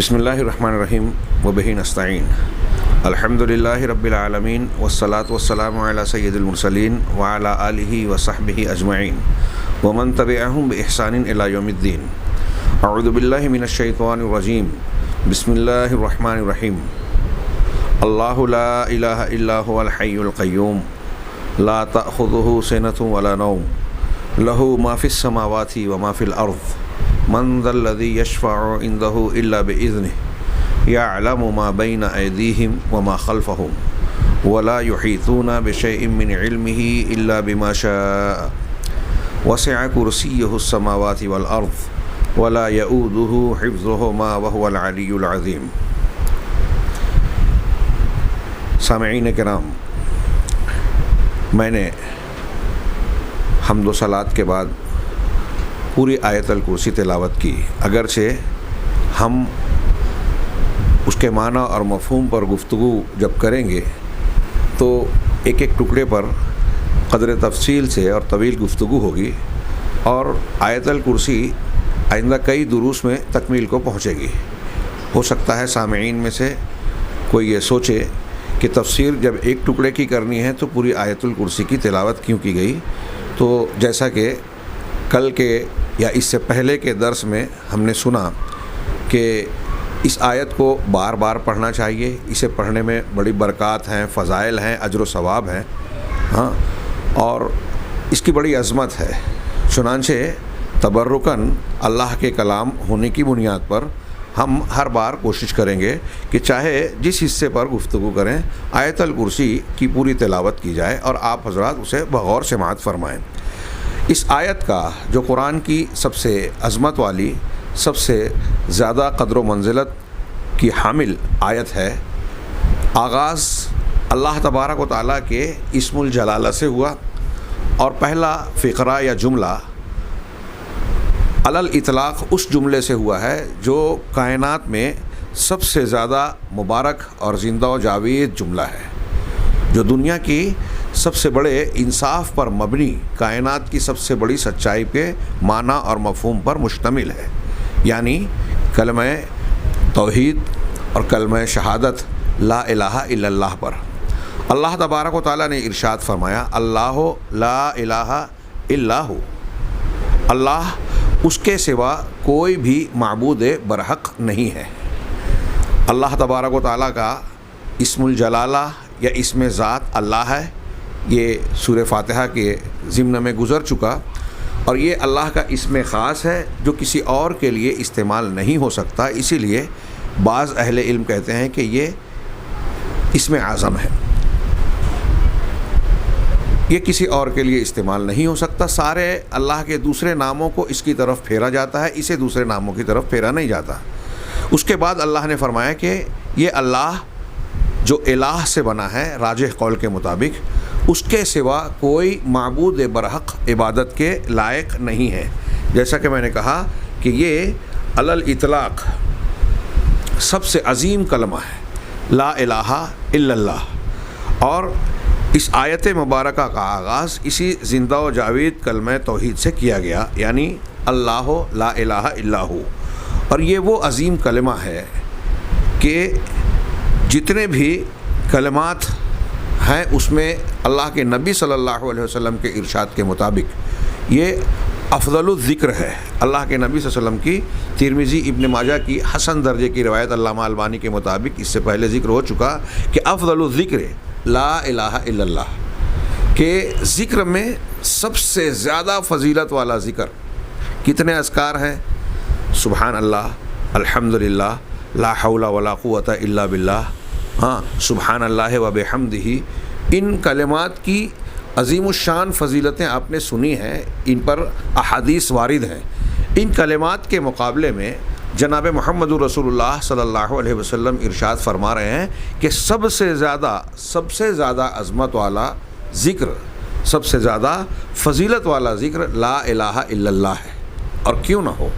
بسم اللہ الرحمن الرحیم وبہ نستعین الحمد للہ رب العالمین والصلاة والسلام علی سید المرسلین وعلی آلہ وصحبہ اجمعین ومن تبعہم بإحسان الی یوم الدین. اعوذ باللہ من الشیطان الرجیم. بسم اللہ الرحمن الرحیم. اللہ لا الہ الا هو الحی القیوم لا تأخذہ سنۃ ولا نوم لہ ما فی السماوات وما فی الارض من ذا الذی یشفع عنده الا بإذنه یعلم ما بین ایدیہم وما خلفہم ولا یحیطون بشیء من علمہ الا بما شاء وسع کرسیہ السماوات والارض ولا یؤودہ حفظہما وهو العلی العظیم. سامعین کرام، میں نے حمد و صلات کے بعد پوری آیت الکرسی تلاوت کی. اگرچہ ہم اس کے معنی اور مفہوم پر گفتگو جب کریں گے تو ایک ایک ٹکڑے پر قدر تفصیل سے اور طویل گفتگو ہوگی، اور آیت الکرسی آئندہ کئی دروس میں تکمیل کو پہنچے گی. ہو سکتا ہے سامعین میں سے کوئی یہ سوچے کہ تفسیر جب ایک ٹکڑے کی کرنی ہے تو پوری آیت الکرسی کی تلاوت کیوں کی گئی. تو جیسا کہ کل کے یا اس سے پہلے کے درس میں ہم نے سنا کہ اس آیت کو بار بار پڑھنا چاہیے، اسے پڑھنے میں بڑی برکات ہیں، فضائل ہیں، اجر و ثواب ہیں، اور اس کی بڑی عظمت ہے. چنانچہ تبرکاً اللہ کے کلام ہونے کی بنیاد پر ہم ہر بار کوشش کریں گے کہ چاہے جس حصے پر گفتگو کریں آیت الکرسی کی پوری تلاوت کی جائے اور آپ حضرات اسے بغور سماعت فرمائیں. اس آیت کا جو قرآن کی سب سے عظمت والی، سب سے زیادہ قدر و منزلت کی حامل آیت ہے، آغاز اللہ تبارک و تعالیٰ کے اسم الجلالہ سے ہوا، اور پہلا فقرہ یا جملہ علی الاطلاق اس جملے سے ہوا ہے جو کائنات میں سب سے زیادہ مبارک اور زندہ و جاوید جملہ ہے، جو دنیا کی سب سے بڑے انصاف پر مبنی کائنات کی سب سے بڑی سچائی کے معنی اور مفہوم پر مشتمل ہے، یعنی کلمہ توحید اور کلمہ شہادت لا الہ الا اللہ پر. اللہ تبارک و تعالیٰ نے ارشاد فرمایا، اللہ لا الہ الا ہو، اللہ اس کے سوا کوئی بھی معبود برحق نہیں ہے. اللہ تبارک و تعالیٰ کا اسم الجلالہ یا اسم ذات اللہ ہے، یہ سورہ فاتحہ کے ضمن میں گزر چکا، اور یہ اللہ کا اسم خاص ہے جو کسی اور کے لیے استعمال نہیں ہو سکتا. اسی لیے بعض اہل علم کہتے ہیں کہ یہ اسم اعظم ہے، یہ کسی اور کے لیے استعمال نہیں ہو سکتا. سارے اللہ کے دوسرے ناموں کو اس کی طرف پھیرا جاتا ہے، اسے دوسرے ناموں کی طرف پھیرا نہیں جاتا. اس کے بعد اللہ نے فرمایا کہ یہ اللہ جو الہ سے بنا ہے، راجح قول کے مطابق اس کے سوا کوئی معبود برحق عبادت کے لائق نہیں ہے. جیسا کہ میں نے کہا کہ یہ علی الاطلاق سب سے عظیم کلمہ ہے، لا الہ الا اللہ، اور اس آیت مبارکہ کا آغاز اسی زندہ و جاوید کلمہ توحید سے کیا گیا، یعنی اللہ لا الہ الا ہو. اور یہ وہ عظیم کلمہ ہے کہ جتنے بھی کلمات ہیں اس میں اللہ کے نبی صلی اللہ علیہ وسلم کے ارشاد کے مطابق یہ افضل الذکر ہے. اللہ کے نبی صلی اللہ علیہ وسلم کی ترمذی ابن ماجہ کی حسن درجے کی روایت علامہ البانی کے مطابق اس سے پہلے ذکر ہو چکا کہ افضل الذکر لا الہ الا اللہ، کہ ذکر میں سب سے زیادہ فضیلت والا ذکر کتنے اذکار ہیں؟ سبحان اللہ، الحمدللہ، لا حول ولا قوت الا باللہ، سبحان اللہ و بحمدہ. ان کلمات کی عظیم الشان فضیلتیں آپ نے سنی ہیں، ان پر احادیث وارد ہیں. ان کلمات کے مقابلے میں جناب محمد رسول اللہ صلی اللہ علیہ وسلم ارشاد فرما رہے ہیں کہ سب سے زیادہ عظمت والا ذکر، سب سے زیادہ فضیلت والا ذکر لا الہ الا اللہ ہے. اور کیوں نہ ہو،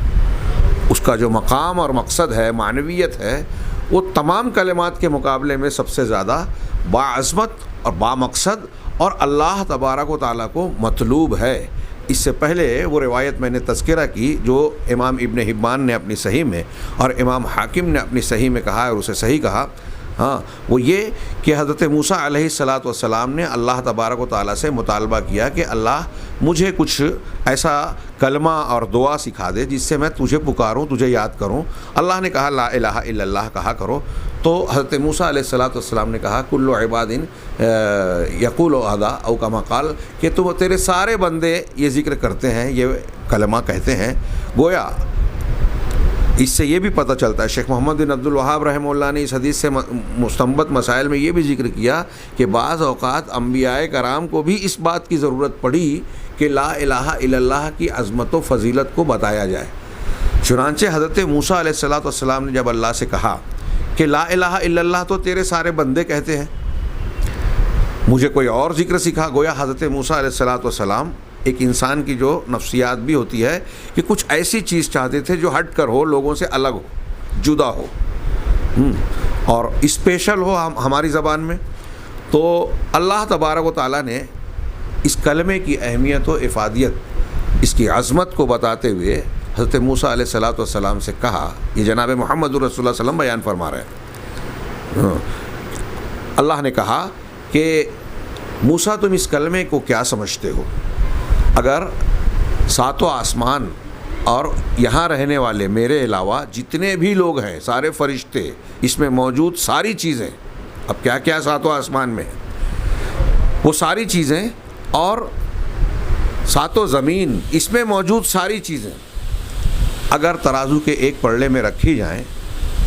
اس کا جو مقام اور مقصد ہے، معنویت ہے، وہ تمام کلمات کے مقابلے میں سب سے زیادہ باعظمت اور بامقصد اور اللہ تبارک و تعالیٰ کو مطلوب ہے. اس سے پہلے وہ روایت میں نے تذکرہ کی جو امام ابن حبان نے اپنی صحیح میں اور امام حاکم نے اپنی صحیح میں کہا اور اسے صحیح کہا، ہاں، وہ یہ کہ حضرت موسیٰ علیہ السلام نے اللہ تبارک و تعالیٰ سے مطالبہ کیا کہ اللہ مجھے کچھ ایسا کلمہ اور دعا سکھا دے جس سے میں تجھے پکاروں، تجھے یاد کروں۔ اللہ نے کہا لا الہ الا اللہ کہا کرو، تو حضرت موسیٰ علیہ السلام نے کہا کل عباد یقول ادا او کما قال، کہ تیرے سارے بندے یہ ذکر کرتے ہیں، یہ کلمہ کہتے ہیں۔ گویا اس سے یہ بھی پتہ چلتا ہے، شیخ محمد بن عبد الوہاب رحمہ اللہ نے اس حدیث سے مستنبط مسائل میں یہ بھی ذکر کیا کہ بعض اوقات انبیاء کرام کو بھی اس بات کی ضرورت پڑی کہ لا الہ الا اللہ کی عظمت و فضیلت کو بتایا جائے۔ چنانچہ حضرت موسیٰ علیہ السلام نے جب اللہ سے کہا کہ لا الہ الا اللہ تو تیرے سارے بندے کہتے ہیں، مجھے کوئی اور ذکر سکھا۔ گویا حضرت موسیٰ علیہ السلام ایک انسان کی جو نفسیات بھی ہوتی ہے کہ کچھ ایسی چیز چاہتے تھے جو ہٹ کر ہو، لوگوں سے الگ ہو، جدا ہو اور اسپیشل ہو ہماری زبان میں۔ تو اللہ تبارک و تعالیٰ نے اس کلمے کی اہمیت و افادیت، اس کی عظمت کو بتاتے ہوئے حضرت موسیٰ علیہ السلام سے کہا، یہ جناب محمد رسول اللہ صلی اللہ علیہ وسلم بیان فرما رہے ہیں۔ اللہ نے کہا کہ موسیٰ تم اس کلمے کو کیا سمجھتے ہو؟ اگر ساتوں آسمان اور یہاں رہنے والے میرے علاوہ جتنے بھی لوگ ہیں، سارے فرشتے، اس میں موجود ساری چیزیں، اب کیا کیا ساتوں آسمان میں، وہ ساری چیزیں اور ساتوں زمین، اس میں موجود ساری چیزیں اگر ترازو کے ایک پلڑے میں رکھی جائیں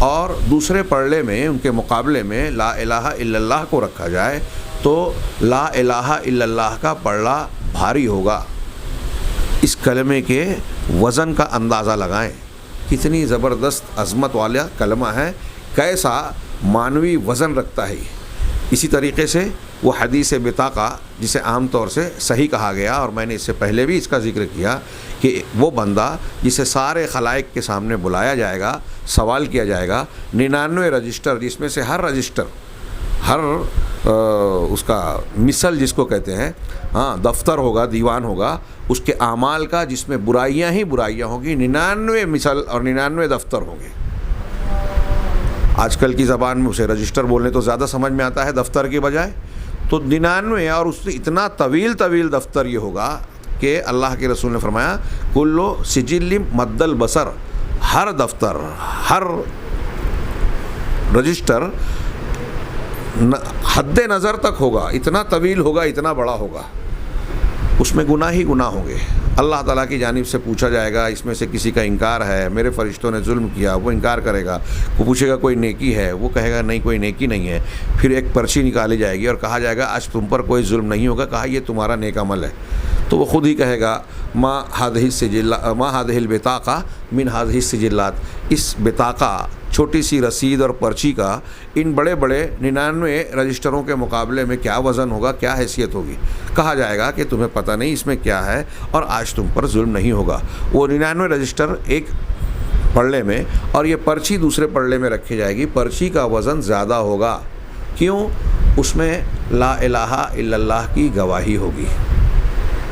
اور دوسرے پلڑے میں ان کے مقابلے میں لا الہ الا اللہ کو رکھا جائے تو لا الہ الا اللہ کا پلڑا بھاری ہوگا۔ اس کلمے کے وزن کا اندازہ لگائیں، کتنی زبردست عظمت والا کلمہ ہے، کیسا معنوی وزن رکھتا ہے۔ اسی طریقے سے وہ حدیث بطاقہ جسے عام طور سے صحیح کہا گیا، اور میں نے اس سے پہلے بھی اس کا ذکر کیا کہ وہ بندہ جسے سارے خلائق کے سامنے بلایا جائے گا، سوال کیا جائے گا، 99 رجسٹر، جس میں سے ہر رجسٹر، ہر اس کا مثل جس کو کہتے ہیں، ہاں، دفتر ہوگا، دیوان ہوگا اس کے اعمال کا، جس میں برائیاں ہی برائیاں ہوں گی، 99 مثل اور 99 دفتر ہوں گے۔ آج کل کی زبان میں اسے رجسٹر بولنے تو زیادہ سمجھ میں آتا ہے دفتر کے بجائے، تو 99 اور اس سے اتنا طویل دفتر یہ ہوگا کہ اللہ کے رسول نے فرمایا کلو سجل مد البصر، ہر دفتر، ہر رجسٹر حد نظر تک ہوگا، اتنا طویل ہوگا، اتنا بڑا ہوگا، اس میں گناہ ہی گناہ ہوں گے۔ اللہ تعالیٰ کی جانب سے پوچھا جائے گا، اس میں سے کسی کا انکار ہے، میرے فرشتوں نے ظلم کیا، وہ انکار کرے گا۔ وہ پوچھے گا کوئی نیکی ہے، وہ کہے گا نہیں کوئی نیکی نہیں ہے۔ پھر ایک پرچی نکالی جائے گی اور کہا جائے گا آج تم پر کوئی ظلم نہیں ہوگا، کہا یہ تمہارا نیک عمل ہے۔ تو وہ خود ہی کہے گا ما هذه البطاقہ من هذه السجلات، اس بطاقہ، چھوٹی سی رسید اور پرچی کا ان بڑے بڑے 99 رجسٹروں کے مقابلے میں کیا وزن ہوگا، کیا حیثیت ہوگی۔ کہا جائے گا کہ تمہیں پتہ نہیں اس میں کیا ہے اور آج تم پر ظلم نہیں ہوگا۔ وہ 99 رجسٹر ایک پلڑے میں اور یہ پرچی دوسرے پلڑے میں رکھی جائے گی، پرچی کا وزن زیادہ ہوگا۔ کیوں؟ اس میں لا الہ الا اللہ کی گواہی ہوگی،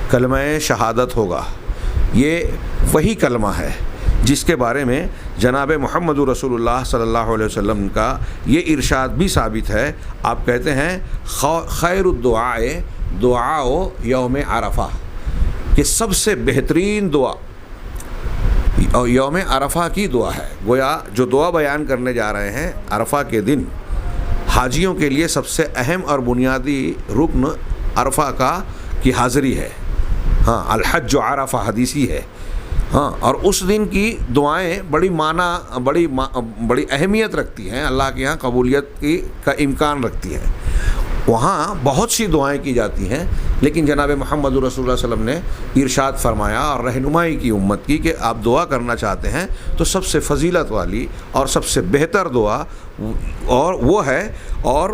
کلمہ شہادت ہوگا۔ یہ وہی کلمہ ہے جس کے بارے میں جناب محمد رسول اللہ صلی اللہ علیہ وسلم کا یہ ارشاد بھی ثابت ہے۔ آپ کہتے ہیں خیر الدعاء دعاء یوم عرفہ، کہ سب سے بہترین دعا یوم عرفہ کی دعا ہے۔ گویا جو دعا بیان کرنے جا رہے ہیں عرفہ کے دن، حاجیوں کے لیے سب سے اہم اور بنیادی رکن عرفہ کی حاضری ہے۔ ہاں، الحج عرفہ حدیثی ہے۔ ہاں، اور اس دن کی دعائیں بڑی معنی، بڑی اہمیت رکھتی ہیں، اللہ کے ہاں قبولیت کا امکان رکھتی ہیں۔ وہاں بہت سی دعائیں کی جاتی ہیں، لیکن جناب محمد رسول اللہ صلی اللہ علیہ وسلم نے ارشاد فرمایا اور رہنمائی کی امت کی کہ آپ دعا کرنا چاہتے ہیں تو سب سے فضیلت والی اور سب سے بہتر دعا اور وہ ہے، اور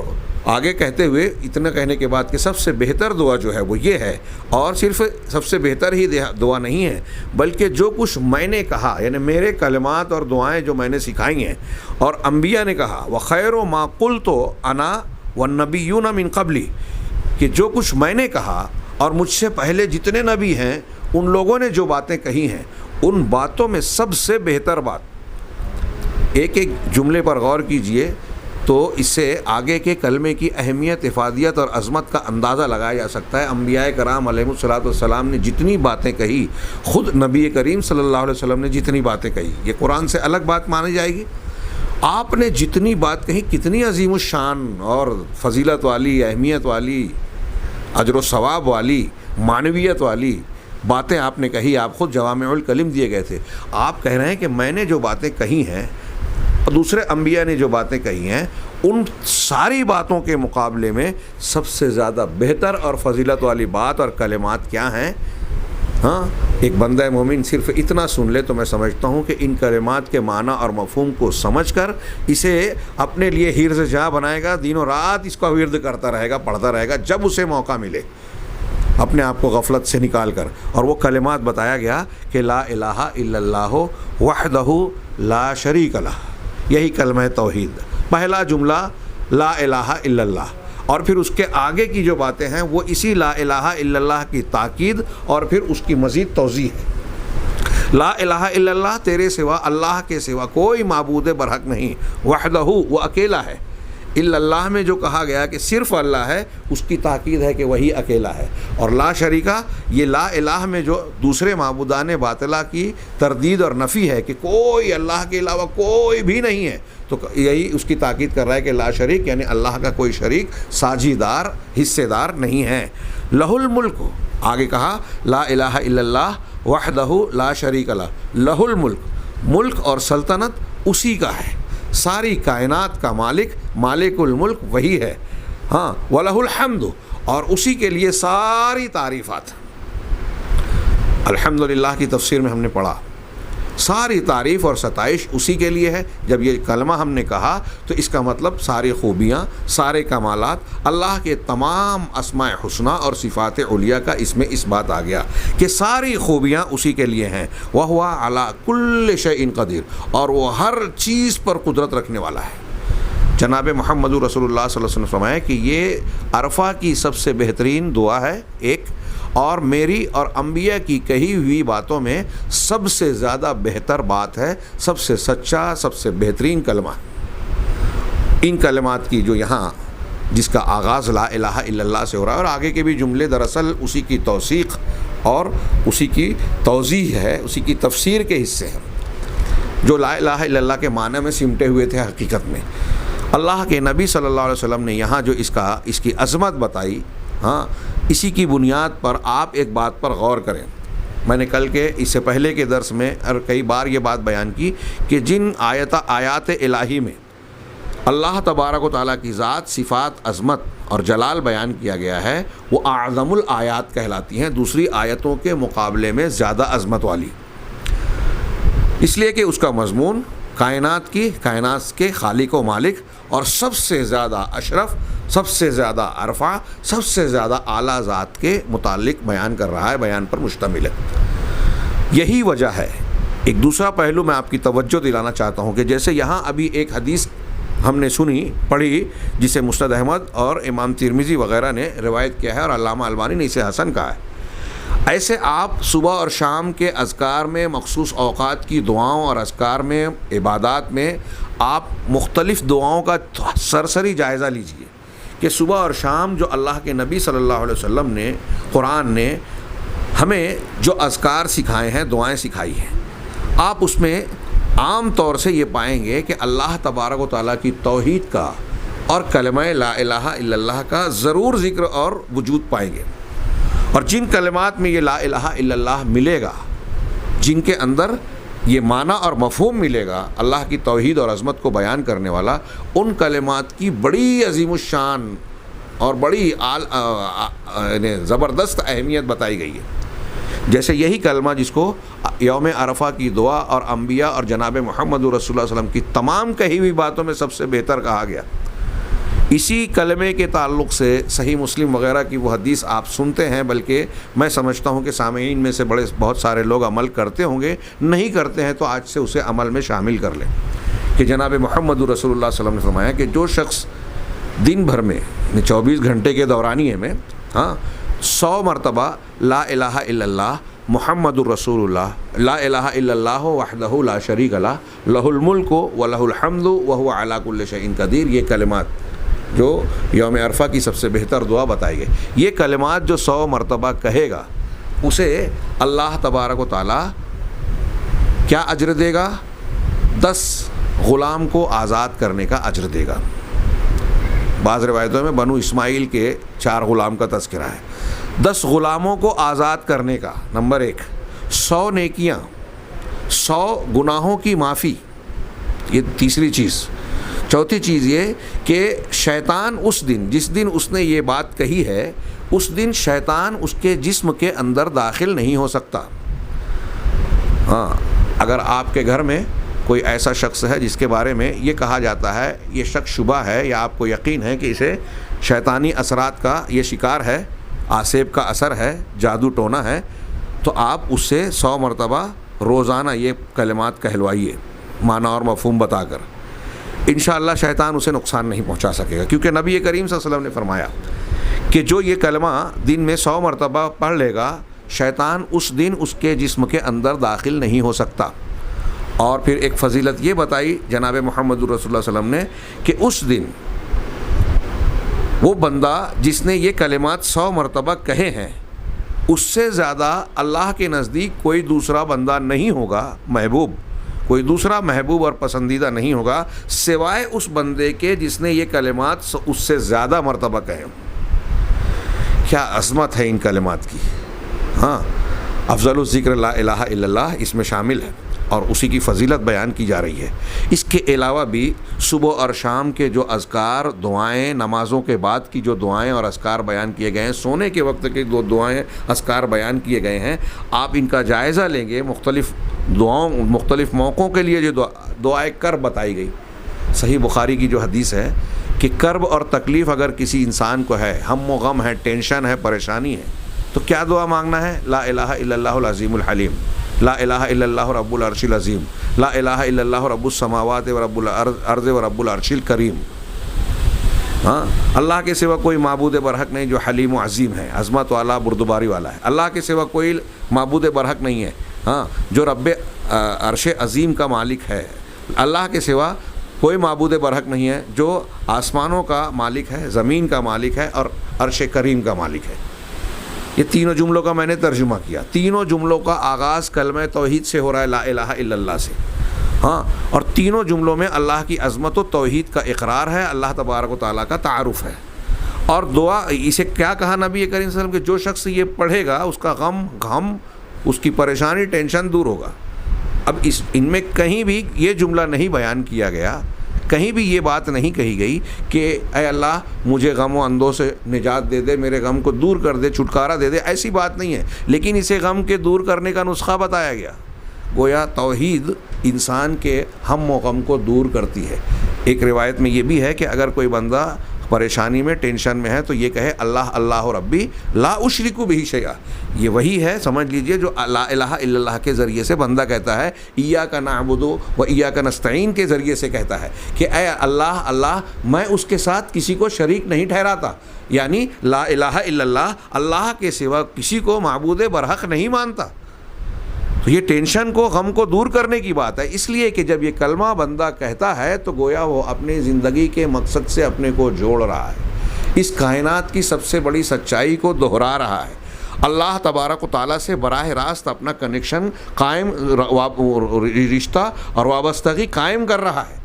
آگے کہتے ہوئے اتنا کہنے کے بعد کہ سب سے بہتر دعا جو ہے وہ یہ ہے، اور صرف سب سے بہتر ہی دعا نہیں ہے بلکہ جو کچھ میں نے کہا، یعنی میرے کلمات اور دعائیں جو میں نے سکھائی ہیں اور انبیاء نے کہا، وَخَيْرُ مَا قُلْتُ أَنَا وَالنَّبِيُّونَ مِن قَبْلِي، کہ جو کچھ میں نے کہا اور مجھ سے پہلے جتنے نبی ہیں ان لوگوں نے جو باتیں کہی ہیں ان باتوں میں سب سے بہتر بات، ایک ایک جملے پر غور کیجئے تو اس سے آگے کے کلمے کی اہمیت، افادیت اور عظمت کا اندازہ لگایا جا سکتا ہے۔ انبیاء کرام علیہ الصلوۃ والسلام نے جتنی باتیں کہی، خود نبی کریم صلی اللہ علیہ وسلم نے جتنی باتیں کہی، یہ قرآن سے الگ بات مانی جائے گی۔ آپ نے جتنی بات کہی، کتنی عظیم الشان اور فضیلت والی، اہمیت والی، اجر و ثواب والی، معنویت والی باتیں آپ نے کہی۔ آپ خود جوامع الکلم دیے گئے تھے۔ آپ کہہ رہے ہیں کہ میں نے جو باتیں کہی ہیں اور دوسرے انبیاء نے جو باتیں کہی ہیں ان ساری باتوں کے مقابلے میں سب سے زیادہ بہتر اور فضیلت والی بات اور کلمات کیا ہیں؟ ہاں، ایک بندہ مومن صرف اتنا سن لے تو میں سمجھتا ہوں کہ ان کلمات کے معنی اور مفہوم کو سمجھ کر اسے اپنے لیے حرز جاں بنائے گا، دن و رات اس کا ورد کرتا رہے گا، پڑھتا رہے گا جب اسے موقع ملے، اپنے آپ کو غفلت سے نکال کر۔ اور وہ کلمات بتایا گیا کہ لا الہ الا اللہ وحدہ لا شریک لہ، یہی کلمہ توحید، پہلا جملہ لا الہ الا اللہ، اور پھر اس کے آگے کی جو باتیں ہیں وہ اسی لا الہ الا اللہ کی تاکید اور پھر اس کی مزید توضیح ہے۔ لا الہ الا اللہ، تیرے سوا، اللہ کے سوا کوئی معبود برحق نہیں، وحدہ، وہ اکیلا ہے۔ الا اللہ میں جو کہا گیا کہ صرف اللہ ہے، اس کی تاکید ہے کہ وہی اکیلا ہے۔ اور لا شریکہ، یہ لا الہ میں جو دوسرے معبودان باطلہ کی تردید اور نفی ہے کہ کوئی اللہ کے علاوہ کوئی بھی نہیں ہے، تو یہی اس کی تاکید کر رہا ہے کہ لا شریک، یعنی اللہ کا کوئی شریک، ساجھی دار، حصے دار نہیں ہے۔ لہ الملک، آگے کہا لا الہ الا اللہ وحدہ لا شریک لہ، لہ الملک، ملک اور سلطنت اسی کا ہے، ساری کائنات کا مالک، مالک الملک وہی ہے۔ ہاں، وَلَهُ الْحَمْدُ، اور اسی کے لیے ساری تعریفات۔ الحمدللہ کی تفسیر میں ہم نے پڑھا ساری تعریف اور ستائش اسی کے لیے ہے۔ جب یہ کلمہ ہم نے کہا تو اس کا مطلب ساری خوبیاں، سارے کمالات، اللہ کے تمام اسماء حسنہ اور صفات علیہ کا اس میں اس بات آ گیا کہ ساری خوبیاں اسی کے لیے ہیں۔ وَهُوَ عَلَىٰ كُلِّ شَيْءٍ قَدِيرٌ، اور وہ ہر چیز پر قدرت رکھنے والا ہے۔ جناب محمد رسول اللہ صلی اللہ علیہ وسلم نے فرمایا کہ یہ عرفہ کی سب سے بہترین دعا ہے ایک، اور میری اور انبیاء کی کہی ہوئی باتوں میں سب سے زیادہ بہتر بات ہے، سب سے سچا، سب سے بہترین کلمہ۔ ان کلمات کی جو یہاں جس کا آغاز لا الہ الا اللہ سے ہو رہا ہے، اور آگے کے بھی جملے دراصل اسی کی توثیق اور اسی کی توضیح ہے، اسی کی تفسیر کے حصے ہیں جو لا الہ الا اللہ کے معنی میں سمٹے ہوئے تھے۔ حقیقت میں اللہ کے نبی صلی اللہ علیہ وسلم نے یہاں جو اس کی عظمت بتائی، ہاں، اسی کی بنیاد پر آپ ایک بات پر غور کریں۔ میں نے کل کے اس سے پہلے کے درس میں اور کئی بار یہ بات بیان کی کہ جن آیات الہی میں اللہ تبارک و تعالیٰ کی ذات، صفات، عظمت اور جلال بیان کیا گیا ہے وہ اعظم الآیات کہلاتی ہیں، دوسری آیتوں کے مقابلے میں زیادہ عظمت والی، اس لیے کہ اس کا مضمون کائنات کے خالق و مالک اور سب سے زیادہ اشرف، سب سے زیادہ عرفہ، سب سے زیادہ اعلیٰ ذات کے متعلق بیان کر رہا ہے، بیان پر مشتمل ہے۔ یہی وجہ ہے۔ ایک دوسرا پہلو میں آپ کی توجہ دلانا چاہتا ہوں کہ جیسے یہاں ابھی ایک حدیث ہم نے سنی، پڑھی، جسے مسند احمد اور امام ترمذی وغیرہ نے روایت کیا ہے اور علامہ البانی نے اسے حسن کہا ہے، ایسے آپ صبح اور شام کے اذکار میں، مخصوص اوقات کی دعاؤں اور اذکار میں، عبادات میں آپ مختلف دعاؤں کا سرسری جائزہ لیجئے کہ صبح اور شام جو اللہ کے نبی صلی اللہ علیہ وسلم نے، قرآن نے ہمیں جو اذکار سکھائے ہیں، دعائیں سکھائی ہیں، آپ اس میں عام طور سے یہ پائیں گے کہ اللہ تبارک و تعالیٰ کی توحید کا اور کلمہ لا الہ الا اللہ کا ضرور ذکر اور وجود پائیں گے۔ اور جن کلمات میں یہ لا الہ الا اللہ ملے گا، جن کے اندر یہ معنی اور مفہوم ملے گا اللہ کی توحید اور عظمت کو بیان کرنے والا، ان کلمات کی بڑی عظیم الشان اور بڑی زبردست اہمیت بتائی گئی ہے۔ جیسے یہی کلمہ جس کو یوم عرفہ کی دعا اور انبیاء اور جناب محمد رسول اللہ صلی اللہ علیہ وسلم کی تمام کہی ہوئی باتوں میں سب سے بہتر کہا گیا، اسی کلمے کے تعلق سے صحیح مسلم وغیرہ کی وہ حدیث آپ سنتے ہیں، بلکہ میں سمجھتا ہوں کہ سامعین میں سے بہت سارے لوگ عمل کرتے ہوں گے، نہیں کرتے ہیں تو آج سے اسے عمل میں شامل کر لیں کہ جناب محمد رسول اللہ صلی اللہ علیہ وسلم نے فرمایا کہ جو شخص دن بھر میں 24 گھنٹے کے دورانیے میں 100 مرتبہ لا الہ الا اللہ محمد الرسول اللہ لا الہ الا اللہ وحدہ لا شریک لہ لہ الملک ولہ الحمد وہو علی کل شیء قدیر، یہ کلمات جو یوم عرفہ کی سب سے بہتر دعا بتائی گئی، یہ کلمات جو 100 مرتبہ کہے گا اسے اللہ تبارک و تعالیٰ کیا اجر دے گا؟ 10 غلام کو آزاد کرنے کا اجر دے گا۔ بعض روایتوں میں بنو اسماعیل کے 4 غلام کا تذکرہ ہے۔ 10 غلاموں کو آزاد کرنے کا، نمبر 1 100 نیکیاں، 100 گناہوں کی معافی، یہ تیسری چیز۔ چوتھی چیز یہ کہ شیطان اس دن، جس دن اس نے یہ بات کہی ہے، اس دن شیطان اس کے جسم کے اندر داخل نہیں ہو سکتا۔ ہاں، اگر آپ کے گھر میں کوئی ایسا شخص ہے جس کے بارے میں یہ کہا جاتا ہے، یہ شک شبہ ہے یا آپ کو یقین ہے کہ اسے شیطانی اثرات کا یہ شکار ہے، آسیب کا اثر ہے، جادو ٹونا ہے، تو آپ اس سے 100 مرتبہ روزانہ یہ کلمات کہلوائیے معنی اور مفہوم بتا کر۔ انشاءاللہ شیطان اسے نقصان نہیں پہنچا سکے گا، کیونکہ نبی کریم صلی اللہ علیہ وسلم نے فرمایا کہ جو یہ کلمہ دن میں 100 مرتبہ پڑھ لے گا، شیطان اس دن اس کے جسم کے اندر داخل نہیں ہو سکتا۔ اور پھر ایک فضیلت یہ بتائی جناب محمد الرسول اللہ صلی اللہ علیہ وسلم نے کہ اس دن وہ بندہ جس نے یہ کلمات 100 مرتبہ کہے ہیں، اس سے زیادہ اللہ کے نزدیک کوئی دوسرا بندہ نہیں ہوگا، محبوب، کوئی دوسرا محبوب اور پسندیدہ نہیں ہوگا سوائے اس بندے کے جس نے یہ کلمات اس سے زیادہ مرتبہ کہے۔ کیا عظمت ہے ان کلمات کی! ہاں، افضل الذکر لا الہ الا اللہ اس میں شامل ہے اور اسی کی فضیلت بیان کی جا رہی ہے۔ اس کے علاوہ بھی صبح اور شام کے جو اذکار، دعائیں، نمازوں کے بعد کی جو دعائیں اور اذکار بیان کیے گئے ہیں، سونے کے وقت کی جو دعائیں، اذکار بیان کیے گئے ہیں، آپ ان کا جائزہ لیں گے، مختلف دعاؤں، مختلف موقعوں کے لیے جو دعائیں کرب بتائی گئی۔ صحیح بخاری کی جو حدیث ہے کہ کرب اور تکلیف اگر کسی انسان کو ہے، ہم و غم ہے، ٹینشن ہے، پریشانی ہے، تو کیا دعا مانگنا ہے؟ لا الہ الا اللہ العظیم الحلیم، لا الہ الا اللہ رب العرش العظیم، لا الہ الا اللہ رب السماوات و رب الارض و رب العرش الکریم۔ ہاں، اللہ کے سوا کوئی معبود برحق نہیں جو حلیم و عظیم ہے، عظمت والا، بردباری والا ہے۔ اللہ کے سوا کوئی معبود برحق نہیں ہے، ہاں، جو رب عرش عظیم کا مالک ہے۔ اللہ کے سوا کوئی معبود برحق نہیں ہے جو آسمانوں کا مالک ہے، زمین کا مالک ہے اور عرش کریم کا مالک ہے۔ یہ تینوں جملوں کا میں نے ترجمہ کیا۔ تینوں جملوں کا آغاز کلمہ توحید سے ہو رہا ہے، لا الہ الا اللہ سے۔ ہاں، اور تینوں جملوں میں اللہ کی عظمت و توحید کا اقرار ہے، اللہ تبارک و تعالیٰ کا تعارف ہے۔ اور دعا، اسے کیا کہا نبی کریم صلی اللہ علیہ وسلم کہ جو شخص یہ پڑھے گا اس کا غم، اس کی پریشانی، ٹینشن دور ہوگا۔ اب ان میں کہیں بھی یہ جملہ نہیں بیان کیا گیا، کہیں بھی یہ بات نہیں کہی گئی کہ اے اللہ مجھے غم و اندوں سے نجات دے دے، میرے غم کو دور کر دے، چھٹکارا دے دے، ایسی بات نہیں ہے۔ لیکن اسے غم کے دور کرنے کا نسخہ بتایا گیا۔ گویا توحید انسان کے ہم و غم کو دور کرتی ہے۔ ایک روایت میں یہ بھی ہے کہ اگر کوئی بندہ پریشانی میں، ٹینشن میں ہے تو یہ کہے اللہ اللہ ربی لا اشرک بہ شیئا۔ یہ وہی ہے، سمجھ لیجئے، جو لا الہ الا اللہ کے ذریعے سے بندہ کہتا ہے، ایاک نعبد و ایاک نستعین کے ذریعے سے کہتا ہے کہ اے اللہ اللہ، میں اس کے ساتھ کسی کو شریک نہیں ٹھہراتا، یعنی لا الہ الا اللہ، اللہ کے سوا کسی کو معبود برحق نہیں مانتا۔ تو یہ ٹینشن کو، غم کو دور کرنے کی بات ہے، اس لیے کہ جب یہ کلمہ بندہ کہتا ہے تو گویا وہ اپنی زندگی کے مقصد سے اپنے کو جوڑ رہا ہے، اس کائنات کی سب سے بڑی سچائی کو دہرا رہا ہے، اللہ تبارک و تعالیٰ سے براہ راست اپنا کنیکشن قائم، رشتہ اور وابستگی قائم کر رہا ہے۔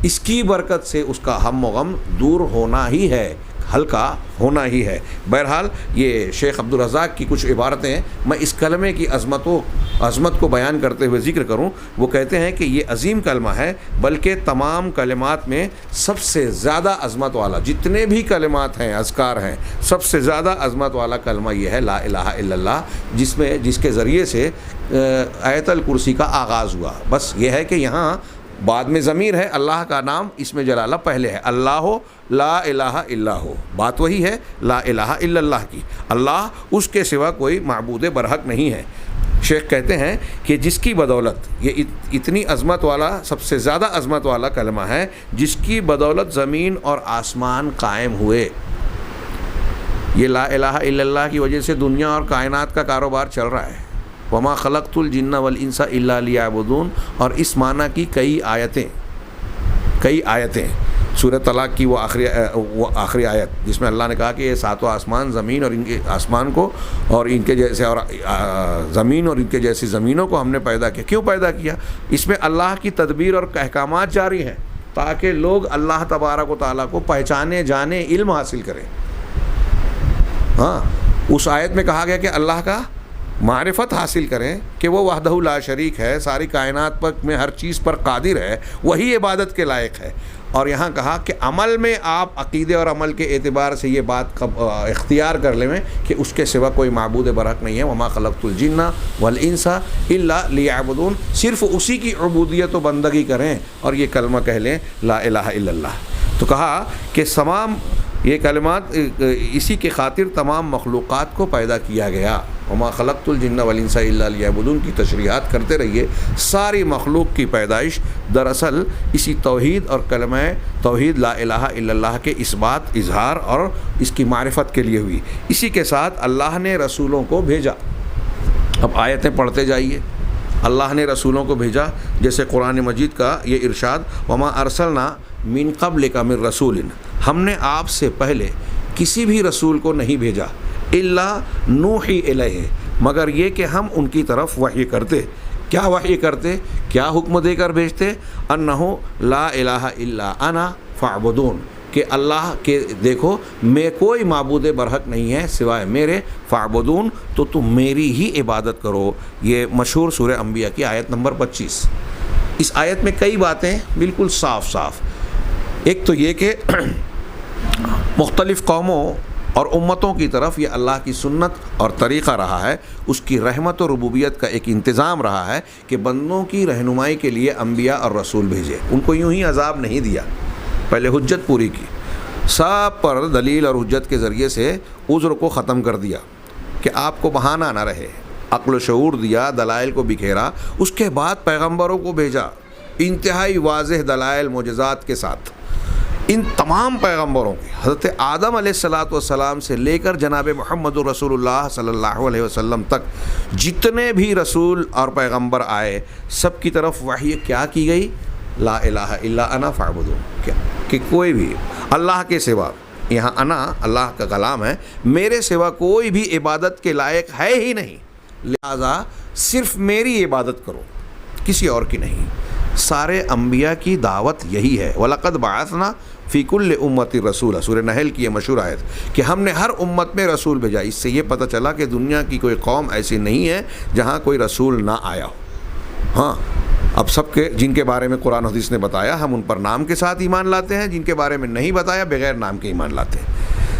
اس کی برکت سے اس کا ہم و غم دور ہونا ہی ہے، ہلکا ہونا ہی ہے۔ بہرحال یہ شیخ عبدالرزاق کی کچھ عبارتیں میں اس کلمے کی عظمت کو بیان کرتے ہوئے ذکر کروں۔ وہ کہتے ہیں کہ یہ عظیم کلمہ ہے، بلکہ تمام کلمات میں سب سے زیادہ عظمت والا، جتنے بھی کلمات ہیں، اذکار ہیں، سب سے زیادہ عظمت والا کلمہ یہ ہے لا الہ الا اللہ، جس کے ذریعے سے آیت الکرسی کا آغاز ہوا۔ بس یہ ہے کہ یہاں بعد میں ضمیر ہے، اللہ کا نام اس میں جلالہ پہلے ہے، اللہ لا الہ الا ہو، بات وہی ہے لا الہ الا اللہ کی، اللہ اس کے سوا کوئی معبود برحق نہیں ہے۔ شیخ کہتے ہیں کہ جس کی بدولت یہ اتنی عظمت والا، سب سے زیادہ عظمت والا کلمہ ہے، جس کی بدولت زمین اور آسمان قائم ہوئے۔ یہ لا الہ الا اللہ کی وجہ سے دنیا اور کائنات کا کاروبار چل رہا ہے. وما خلقت الجن والانس الا لیعبدون. اور اس معنی کی کئی آیتیں سورہ طلاق کی وہ آخری آیت جس میں اللہ نے کہا کہ یہ ساتوں آسمان زمین اور ان کے آسمان کو اور ان کے جیسے اور زمین اور ان کے جیسی زمینوں کو ہم نے پیدا کیا. کیوں پیدا کیا؟ اس میں اللہ کی تدبیر اور احکامات جاری ہیں تاکہ لوگ اللہ تبارک و تعالیٰ کو پہچانے جانے علم حاصل کریں. ہاں اس آیت میں کہا گیا کہ اللہ کا معرفت حاصل کریں کہ وہ وحدہ لا شریک ہے, ساری کائنات پر میں ہر چیز پر قادر ہے, وہی عبادت کے لائق ہے. اور یہاں کہا کہ عمل میں آپ عقیدے اور عمل کے اعتبار سے یہ بات اختیار کر لیں کہ اس کے سوا کوئی معبود برحق نہیں ہے. وما خلقت الجن والانس الا لیعبدون. صرف اسی کی عبودیت و بندگی کریں اور یہ کلمہ کہہ لیں لا الہ الا اللہ. تو کہا کہ تمام یہ کلمات اسی کے خاطر تمام مخلوقات کو پیدا کیا گیا. وما خلقت الجن والانس الا لیعبدون کی تشریحات کرتے رہیے. ساری مخلوق کی پیدائش دراصل اسی توحید اور کلمہ توحید لا الہ الا اللہ کے اثبات, اظہار اور اس کی معرفت کے لیے ہوئی. اسی کے ساتھ اللہ نے رسولوں کو بھیجا. اب آیتیں پڑھتے جائیے. اللہ نے رسولوں کو بھیجا, جیسے قرآن مجید کا یہ ارشاد وما ارسلنا من قبلک من رسول, ہم نے آپ سے پہلے کسی بھی رسول کو نہیں بھیجا الا نوحی الیہ, مگر یہ کہ ہم ان کی طرف وحی کرتے. کیا وحی کرتے, کیا حکم دے کر بھیجتے؟ انہو لا الہ الا انا فاعبدون, کہ اللہ کے دیکھو میں کوئی معبود برحق نہیں ہے سوائے میرے, فاعبدون تو تم میری ہی عبادت کرو. یہ مشہور سورہ انبیاء کی آیت نمبر 25. اس آیت میں کئی باتیں بالکل صاف. ایک تو یہ کہ مختلف قوموں اور امتوں کی طرف یہ اللہ کی سنت اور طریقہ رہا ہے, اس کی رحمت و ربوبیت کا ایک انتظام رہا ہے کہ بندوں کی رہنمائی کے لیے انبیاء اور رسول بھیجے. ان کو یوں ہی عذاب نہیں دیا, پہلے حجت پوری کی, سب پر دلیل اور حجت کے ذریعے سے عذر کو ختم کر دیا کہ آپ کو بہانہ نہ رہے, عقل و شعور دیا, دلائل کو بکھیرا. اس کے بعد پیغمبروں کو بھیجا انتہائی واضح دلائل معجزات کے ساتھ. ان تمام پیغمبروں کی حضرت آدم علیہ السلام سے لے کر جناب محمد رسول اللہ صلی اللہ علیہ وسلم تک جتنے بھی رسول اور پیغمبر آئے سب کی طرف وحی کیا کی گئی؟ لا الہ الا انا فاعبدون. کیا کہ کوئی بھی اللہ کے سوا, یہاں انا اللہ کا کلام ہے, میرے سوا کوئی بھی عبادت کے لائق ہے ہی نہیں, لہذا صرف میری عبادت کرو, کسی اور کی نہیں. سارے انبیاء کی دعوت یہی ہے. وَلَقَدْ بَعَثْنَا فی کل امت رسول, سورہ نحل کی یہ مشہور آیت کہ ہم نے ہر امت میں رسول بھیجا. اس سے یہ پتہ چلا کہ دنیا کی کوئی قوم ایسی نہیں ہے جہاں کوئی رسول نہ آیا ہو. ہاں اب سب کے جن کے بارے میں قرآن و حدیث نے بتایا ہم ان پر نام کے ساتھ ایمان لاتے ہیں, جن کے بارے میں نہیں بتایا بغیر نام کے ایمان لاتے ہیں.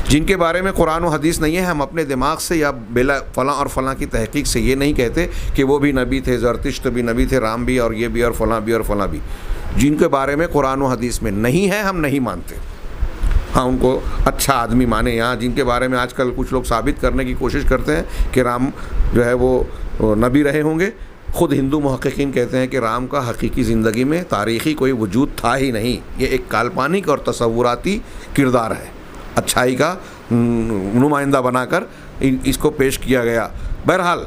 جن کے بارے میں قرآن و حدیث نہیں ہے ہم اپنے دماغ سے یا بلا فلاں اور فلاں کی تحقیق سے یہ نہیں کہتے کہ وہ بھی نبی تھے, زرتشت بھی نبی تھے, رام بھی, اور یہ بھی, اور فلاں بھی, اور فلاں بھی. جن کے بارے میں قرآن و حدیث میں نہیں ہے ہم نہیں مانتے. ہاں ان کو اچھا آدمی مانے. یہاں جن کے بارے میں آج کل کچھ لوگ ثابت کرنے کی کوشش کرتے ہیں کہ رام جو ہے وہ نبی رہے ہوں گے, خود ہندو محققین کہتے ہیں کہ رام کا حقیقی زندگی میں تاریخی کوئی وجود تھا ہی نہیں. یہ ایک کالپانک اور تصوراتی کردار ہے, اچھائی کا نمائندہ بنا کر اس کو پیش کیا گیا. بہرحال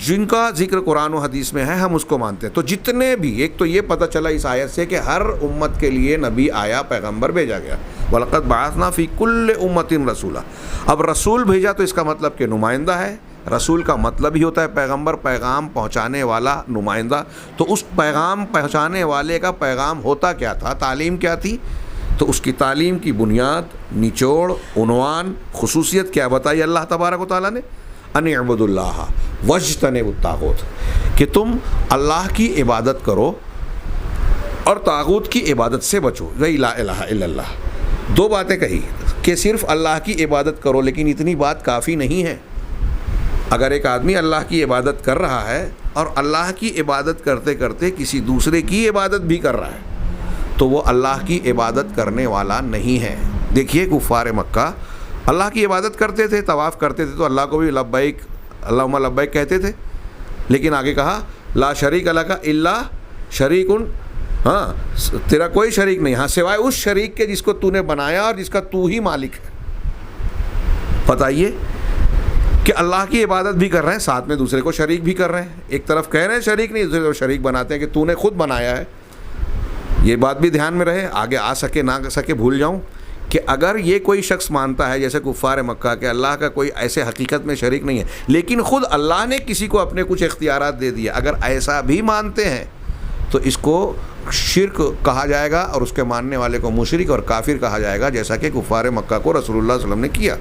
جن کا ذکر قرآن و حدیث میں ہے ہم اس کو مانتے ہیں. تو جتنے بھی, ایک تو یہ پتہ چلا اس آیت سے کہ ہر امت کے لیے نبی آیا, پیغمبر بھیجا گیا. وَلَقَدْ بَعَثْنَا فِي كُلِّ أُمَّةٍ رَسُولًا. اب رسول بھیجا تو اس کا مطلب کہ نمائندہ ہے. رسول کا مطلب ہی ہوتا ہے پیغمبر, پیغام پہنچانے والا, نمائندہ. تو اس پیغام پہنچانے والے کا پیغام ہوتا کیا تھا, تعلیم کیا تھی؟ تو اس کی تعلیم کی بنیاد, نچوڑ, عنوان, خصوصیت کیا بتائی اللہ تبارک و تعالیٰ نے؟ ان اعبدوا اللہ واجتنبوا الطاغوت, کہ تم اللہ کی عبادت کرو اور طاغوت کی عبادت سے بچو. وہی لا الہ الا اللہ. دو باتیں کہی کہ صرف اللہ کی عبادت کرو, لیکن اتنی بات کافی نہیں ہے. اگر ایک آدمی اللہ کی عبادت کر رہا ہے اور اللہ کی عبادت کرتے کرتے کسی دوسرے کی عبادت بھی کر رہا ہے تو وہ اللہ کی عبادت کرنے والا نہیں ہے. دیکھیے کفار مکہ اللہ کی عبادت کرتے تھے, طواف کرتے تھے تو اللہ کو بھی لبیک اللہم لبیک کہتے تھے, لیکن آگے کہا لا شریک لک الا شریکن, ہاں تیرا کوئی شریک نہیں ہاں سوائے اس شریک کے جس کو تو نے بنایا اور جس کا تو ہی مالک ہے. بتائیے کہ اللہ کی عبادت بھی کر رہے ہیں، ساتھ میں دوسرے کو شریک بھی کر رہے ہیں. ایک طرف کہہ رہے ہیں شریک نہیں، دوسرے کو شریک بناتے ہیں کہ تو نے خود بنایا ہے. یہ بات بھی دھیان میں رہے، آگے آ سکے نہ آ سکے بھول جاؤں کہ اگر یہ کوئی شخص مانتا ہے جیسے کفار مکہ کہ اللہ کا کوئی ایسے حقیقت میں شریک نہیں ہے، لیکن خود اللہ نے کسی کو اپنے کچھ اختیارات دے دیا، اگر ایسا بھی مانتے ہیں تو اس کو شرک کہا جائے گا اور اس کے ماننے والے کو مشرک اور کافر کہا جائے گا، جیسا کہ کفار مکہ کو رسول اللہ صلی اللہ علیہ وسلم نے کیا.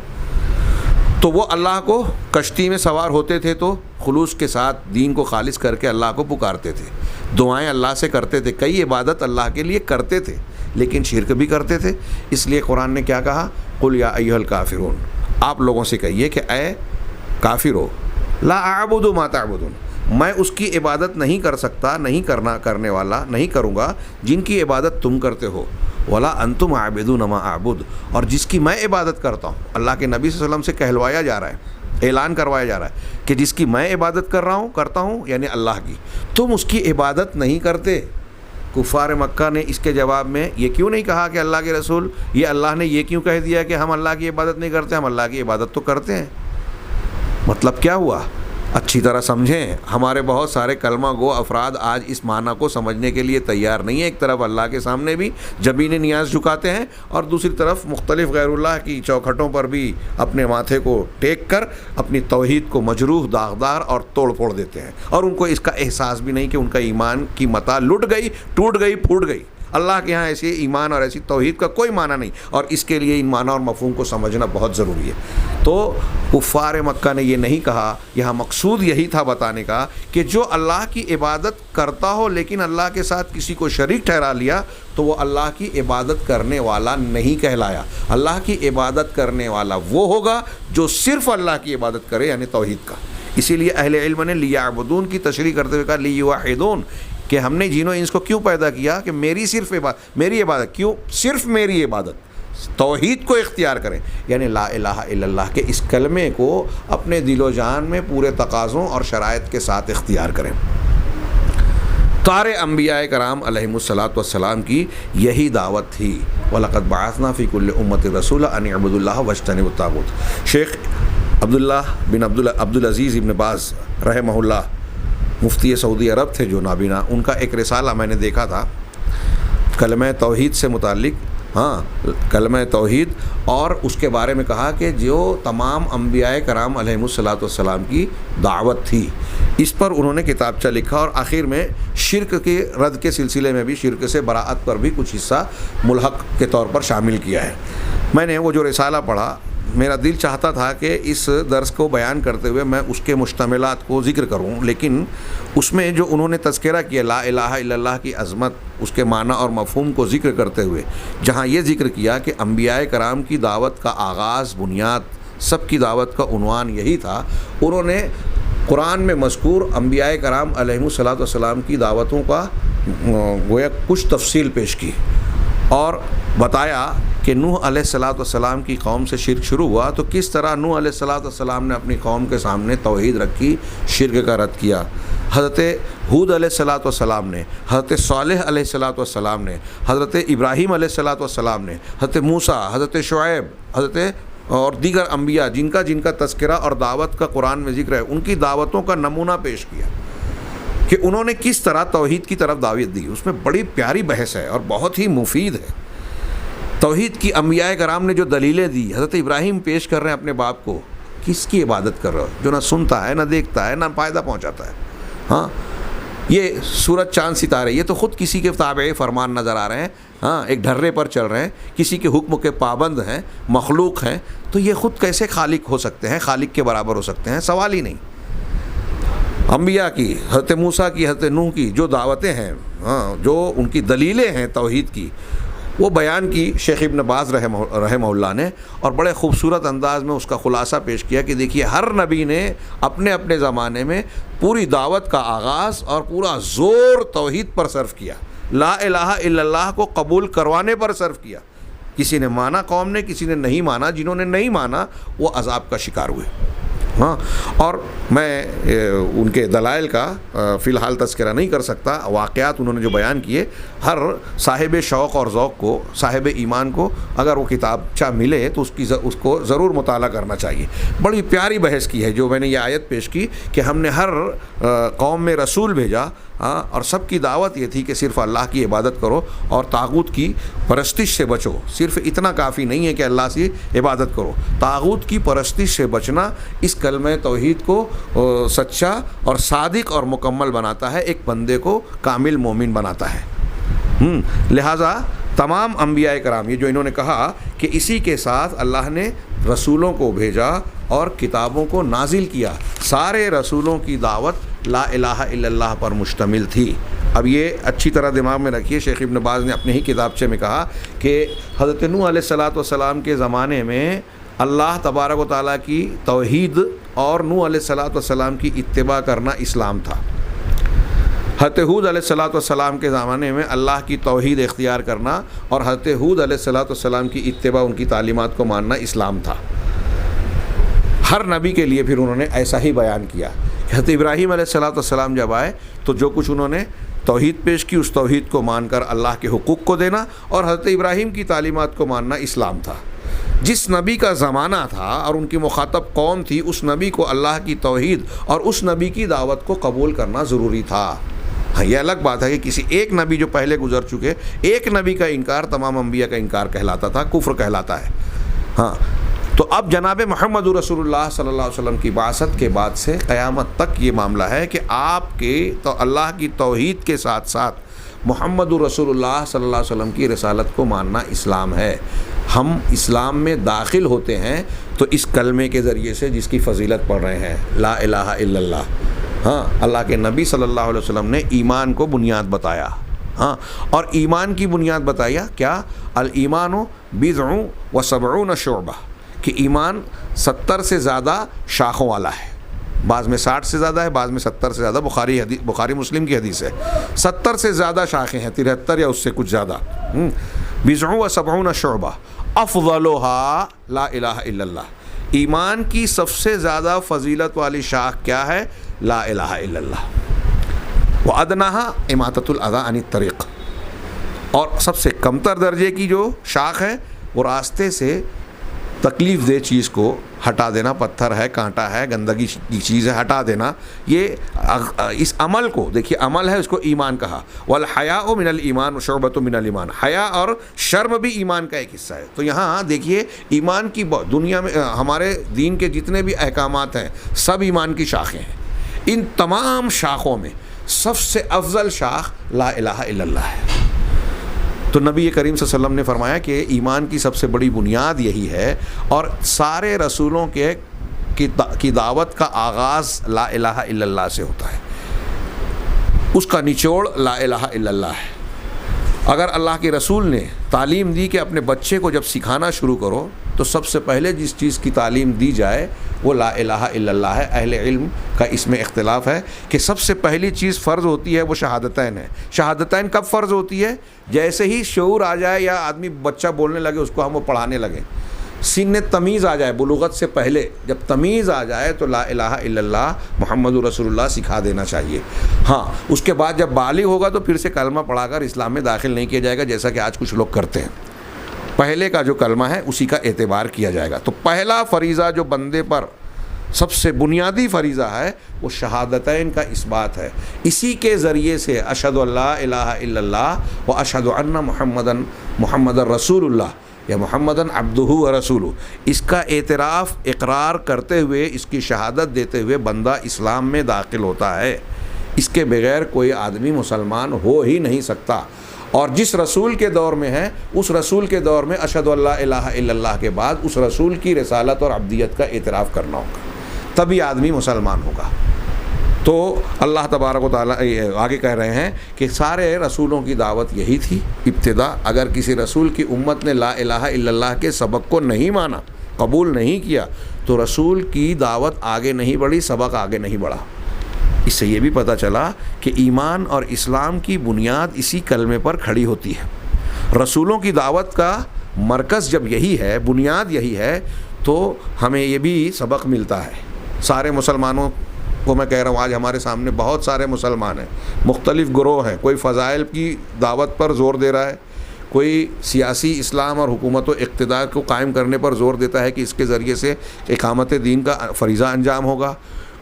تو وہ اللہ کو کشتی میں سوار ہوتے تھے تو خلوص کے ساتھ دین کو خالص کر کے اللہ کو پکارتے تھے، دعائیں اللہ سے کرتے تھے، کئی عبادت اللہ کے لیے کرتے تھے، لیکن شرک بھی کرتے تھے. اس لیے قرآن نے کیا کہا؟ قل یا ایھا الکافرون، آپ لوگوں سے کہیے کہ اے کافرو، لا اعبد ما تعبدون، میں اس کی عبادت نہیں کر سکتا، نہیں کرنے والا نہیں کروں گا جن کی عبادت تم کرتے ہو، ولا انتم عابدون ما اعبد، اور جس کی میں عبادت کرتا ہوں. اللہ کے نبی صلی اللہ علیہ وسلم سے کہلوایا جا رہا ہے، اعلان کروایا جا رہا ہے کہ جس کی میں عبادت کرتا ہوں یعنی اللہ کی، تم اس کی عبادت نہیں کرتے. کفار مکہ نے اس کے جواب میں یہ کیوں نہیں کہا کہ اللہ کے رسول، یہ اللہ نے یہ کیوں کہہ دیا کہ ہم اللہ کی عبادت نہیں کرتے؟ ہم اللہ کی عبادت تو کرتے ہیں. مطلب کیا ہوا؟ اچھی طرح سمجھیں. ہمارے بہت سارے کلمہ گو افراد آج اس معنی کو سمجھنے کے لیے تیار نہیں ہیں. ایک طرف اللہ کے سامنے بھی جبین نیاز جھکاتے ہیں اور دوسری طرف مختلف غیر اللہ کی چوکھٹوں پر بھی اپنے ماتھے کو ٹیک کر اپنی توحید کو مجروح، داغدار اور توڑ پھوڑ دیتے ہیں، اور ان کو اس کا احساس بھی نہیں کہ ان کا ایمان کی متاع لٹ گئی، ٹوٹ گئی، پھوٹ گئی. اللہ کے ہاں ایسے ایمان اور ایسی توحید کا کوئی معنی نہیں، اور اس کے لیے ان معنی اور مفہوم کو سمجھنا بہت ضروری ہے. تو کفار مکہ نے یہ نہیں کہا، یہاں مقصود یہی تھا بتانے کا کہ جو اللہ کی عبادت کرتا ہو لیکن اللہ کے ساتھ کسی کو شریک ٹھہرا لیا تو وہ اللہ کی عبادت کرنے والا نہیں کہلایا. اللہ کی عبادت کرنے والا وہ ہوگا جو صرف اللہ کی عبادت کرے، یعنی توحید کا. اسی لیے اہل علم نے لیعبدون کی تشریح کرتے ہوئے کہا لیوحدون، کہ ہم نے جن و انس کو کیوں پیدا کیا کہ میری عبادت کیوں؟ صرف میری عبادت، توحید کو اختیار کریں، یعنی لا الہ الا اللہ کے اس کلمے کو اپنے دل و جان میں پورے تقاضوں اور شرائط کے ساتھ اختیار کریں. سارے انبیاء کرام علیہم الصلاۃ والسلام کی یہی دعوت تھی. وَلَقَدْ بَعَثْنَا فِي كُلِّ أُمَّةٍ رَسُولًا أَنِ اعْبُدُوا اللَّهَ وَاجْتَنِبُوا الطَّاغُوتَ. شیخ عبداللہ بن عبدالعزیز ابن باز رحمہ اللہ مفتی سعودی عرب تھے جو نابینا، ان کا ایک رسالہ میں نے دیکھا تھا کلمہ توحید سے متعلق. کلمہ توحید، اور اس کے بارے میں کہا کہ جو تمام انبیاء کرام علیہم الصلاۃ والسلام کی دعوت تھی، اس پر انہوں نے کتابچہ لکھا، اور آخر میں شرک کے رد کے سلسلے میں بھی، شرک سے براءت پر بھی کچھ حصہ ملحق کے طور پر شامل کیا ہے. میں نے وہ جو رسالہ پڑھا، میرا دل چاہتا تھا کہ اس درس کو بیان کرتے ہوئے میں اس کے مشتملات کو ذکر کروں، لیکن اس میں جو انہوں نے تذکرہ کیا لا الہ الا اللہ کی عظمت، اس کے معنی اور مفہوم کو ذکر کرتے ہوئے جہاں یہ ذکر کیا کہ انبیاء کرام کی دعوت کا آغاز، بنیاد، سب کی دعوت کا عنوان یہی تھا، انہوں نے قرآن میں مذکور انبیاء کرام علیہم الصلاۃ والسلام کی دعوتوں کا گویا کچھ تفصیل پیش کی، اور بتایا کہ نوح علیہ الصلاۃ والسلام کی قوم سے شرک شروع ہوا تو کس طرح نوح علیہ الصلاۃ والسلام نے اپنی قوم کے سامنے توحید رکھی، شرک کا رد کیا. حضرت ہود علیہ الصلاۃ والسلام نے، حضرت صالح علیہ الصلاۃ والسلام نے، حضرت ابراہیم علیہ الصلاۃ والسلام نے، حضرت موسیٰ، حضرت شعیب، حضرت اور دیگر انبیاء جن کا تذکرہ اور دعوت کا قرآن میں ذکر ہے، ان کی دعوتوں کا نمونہ پیش کیا کہ انہوں نے کس طرح توحید کی طرف دعوت دی. اس میں بڑی پیاری بحث ہے اور بہت ہی مفید ہے. توحید کی انبیاء کرام نے جو دلیلیں دی، حضرت ابراہیم پیش کر رہے ہیں اپنے باپ کو، کس کی عبادت کر رہے ہو جو نہ سنتا ہے، نہ دیکھتا ہے، نہ فائدہ پہنچاتا ہے. یہ سورج چاند ستارے یہ تو خود کسی کے تابع فرمان نظر آ رہے ہیں، ایک ڈھرے پر چل رہے ہیں، کسی کے حکم کے پابند ہیں، مخلوق ہیں، تو یہ خود کیسے خالق ہو سکتے ہیں، خالق کے برابر ہو سکتے ہیں؟ سوال ہی نہیں. انبیاء کی، حضرت موسیٰ کی، حضرت نوح کی جو دعوتیں ہیں، جو ان کی دلیلیں ہیں توحید کی، وہ بیان کی شیخ ابن باز رحمہ اللہ نے، اور بڑے خوبصورت انداز میں اس کا خلاصہ پیش کیا کہ دیکھیے ہر نبی نے اپنے اپنے زمانے میں پوری دعوت کا آغاز اور پورا زور توحید پر صرف کیا، لا الہ الا اللہ کو قبول کروانے پر صرف کیا. کسی نے مانا قوم نے، کسی نے نہیں مانا، جنہوں نے نہیں مانا وہ عذاب کا شکار ہوئے. ہاں، اور میں ان کے دلائل کا فی الحال تذکرہ نہیں کر سکتا. واقعات انہوں نے جو بیان کیے، ہر صاحب شوق اور ذوق کو، صاحب ایمان کو اگر وہ کتابچہ ملے تو اس کو ضرور مطالعہ کرنا چاہیے. بڑی پیاری بحث کی ہے جو میں نے یہ آیت پیش کی کہ ہم نے ہر قوم میں رسول بھیجا، اور سب کی دعوت یہ تھی کہ صرف اللہ کی عبادت کرو اور طاغوت کی پرستش سے بچو. صرف اتنا کافی نہیں ہے کہ اللہ سے عبادت کرو، طاغوت کی پرستش سے بچنا اس کلمہ توحید کو سچا اور صادق اور مکمل بناتا ہے، ایک بندے کو کامل مومن بناتا ہے. لہٰذا تمام انبیاء کرام، یہ جو انہوں نے کہا کہ اسی کے ساتھ اللہ نے رسولوں کو بھیجا اور کتابوں کو نازل کیا، سارے رسولوں کی دعوت لا الہ الا اللہ پر مشتمل تھی. اب یہ اچھی طرح دماغ میں رکھیے، شیخ ابن باز نے اپنے ہی کتابچے میں کہا کہ حضرت نوح علیہ السلام کے زمانے میں اللہ تبارک و تعالیٰ کی توحید اور نوح علیہ السلام کی اتباع کرنا اسلام تھا. حضرت ہود علیہ السلام کے زمانے میں اللہ کی توحید اختیار کرنا اور حضرت ہود علیہ السلام کی اتباع، ان کی تعلیمات کو ماننا اسلام تھا. ہر نبی کے لیے پھر انہوں نے ایسا ہی بیان کیا. حضرت ابراہیم علیہ السلام جب آئے تو جو کچھ انہوں نے توحید پیش کی، اس توحید کو مان کر اللہ کے حقوق کو دینا اور حضرت ابراہیم کی تعلیمات کو ماننا اسلام تھا. جس نبی کا زمانہ تھا اور ان کی مخاطب قوم تھی، اس نبی کو اللہ کی توحید اور اس نبی کی دعوت کو قبول کرنا ضروری تھا. ہاں، یہ الگ بات ہے کہ کسی ایک نبی جو پہلے گزر چکے، ایک نبی کا انکار تمام انبیاء کا انکار کہلاتا تھا، کفر کہلاتا ہے. ہاں، تو اب جناب محمد رسول اللہ صلی اللہ علیہ وسلم کی بعثت کے بعد سے قیامت تک یہ معاملہ ہے کہ آپ کے تو اللہ کی توحید کے ساتھ ساتھ محمد رسول اللہ صلی اللہ علیہ وسلم کی رسالت کو ماننا اسلام ہے. ہم اسلام میں داخل ہوتے ہیں تو اس کلمے کے ذریعے سے جس کی فضیلت پڑھ رہے ہیں، لا الہ الا اللہ. ہاں، اللہ کے نبی صلی اللہ علیہ وسلم نے ایمان کو بنیاد بتایا. ہاں، اور ایمان کی بنیاد بتایا کیا؟ الایمان بضع و سبعون شعبہ، کہ ایمان 70 سے زیادہ شاخوں والا ہے. بعض میں 60 سے زیادہ ہے، بعض میں 70 سے زیادہ. بخاری مسلم کی حدیث ہے. 70 سے زیادہ شاخیں ہیں، 73 یا اس سے کچھ زیادہ. بضع و سبعون شعبہ افضلها لا الہ الا اللہ. ایمان کی سب سے زیادہ فضیلت والی شاخ کیا ہے؟ لا الہ الا اللہ. وادناها اماطۃ الاذى عن الطریق. اور سب سے کمتر درجے کی جو شاخ ہے وہ راستے سے تکلیف دہ چیز کو ہٹا دینا، پتھر ہے، کانٹا ہے، گندگی کی چیز ہے، ہٹا دینا. یہ اس عمل کو دیکھیے، عمل ہے، اس کو ایمان کہا. والحیاء من الایمان وشعبۃ من الایمان. حیا اور شرم بھی ایمان کا ایک حصہ ہے. تو یہاں دیکھیے، ایمان کی دنیا میں ہمارے دین کے جتنے بھی احکامات ہیں سب ایمان کی شاخیں ہیں. ان تمام شاخوں میں سب سے افضل شاخ لا الہ الا اللہ ہے. تو نبی کریم صلی اللہ علیہ وسلم نے فرمایا کہ ایمان کی سب سے بڑی بنیاد یہی ہے، اور سارے رسولوں کی دعوت کا آغاز لا الہ الا اللہ سے ہوتا ہے. اس کا نچوڑ لا الہ الا اللہ ہے. اگر اللہ کے رسول نے تعلیم دی کہ اپنے بچے کو جب سکھانا شروع کرو تو سب سے پہلے جس چیز کی تعلیم دی جائے وہ لا الہ الا اللہ ہے. اہل علم کا اس میں اختلاف ہے کہ سب سے پہلی چیز فرض ہوتی ہے وہ شہادتین ہے. شہادتین کب فرض ہوتی ہے؟ جیسے ہی شعور آ جائے یا آدمی بچہ بولنے لگے، اس کو ہم وہ پڑھانے لگیں. سن تمیز آ جائے، بلوغت سے پہلے جب تمیز آ جائے تو لا الہ الا اللہ محمد رسول اللہ سکھا دینا چاہیے. ہاں، اس کے بعد جب بالغ ہوگا تو پھر سے کلمہ پڑھا کر اسلام میں داخل نہیں کیا جائے گا، جیسا کہ آج کچھ لوگ کرتے ہیں. پہلے کا جو کلمہ ہے اسی کا اعتبار کیا جائے گا. تو پہلا فریضہ جو بندے پر سب سے بنیادی فریضہ ہے وہ شہادتین کا اثبات ہے. اسی کے ذریعے سے اشہد ان لا الہ الا اللہ و اشہد ان محمد رسول اللہ یا محمدن عبدہ و رسولہ، اس کا اعتراف اقرار کرتے ہوئے، اس کی شہادت دیتے ہوئے بندہ اسلام میں داخل ہوتا ہے. اس کے بغیر کوئی آدمی مسلمان ہو ہی نہیں سکتا. اور جس رسول کے دور میں ہے اس رسول کے دور میں اشہد ان لا الہ الا اللہ کے بعد اس رسول کی رسالت اور عبدیت کا اعتراف کرنا ہوگا، تبھی آدمی مسلمان ہوگا. تو اللہ تبارک و تعالیٰ آگے کہہ رہے ہیں کہ سارے رسولوں کی دعوت یہی تھی ابتدا. اگر کسی رسول کی امت نے لا الہ الا اللہ کے سبق کو نہیں مانا، قبول نہیں کیا، تو رسول کی دعوت آگے نہیں بڑھی، سبق آگے نہیں بڑھا. اس سے یہ بھی پتہ چلا کہ ایمان اور اسلام کی بنیاد اسی کلمے پر کھڑی ہوتی ہے. رسولوں کی دعوت کا مرکز جب یہی ہے، بنیاد یہی ہے، تو ہمیں یہ بھی سبق ملتا ہے سارے مسلمانوں کو میں کہہ رہا ہوں، آج ہمارے سامنے بہت سارے مسلمان ہیں، مختلف گروہ ہیں، کوئی فضائل کی دعوت پر زور دے رہا ہے، کوئی سیاسی اسلام اور حکومت و اقتدار کو قائم کرنے پر زور دیتا ہے کہ اس کے ذریعے سے اقامت دین کا فریضہ انجام ہوگا،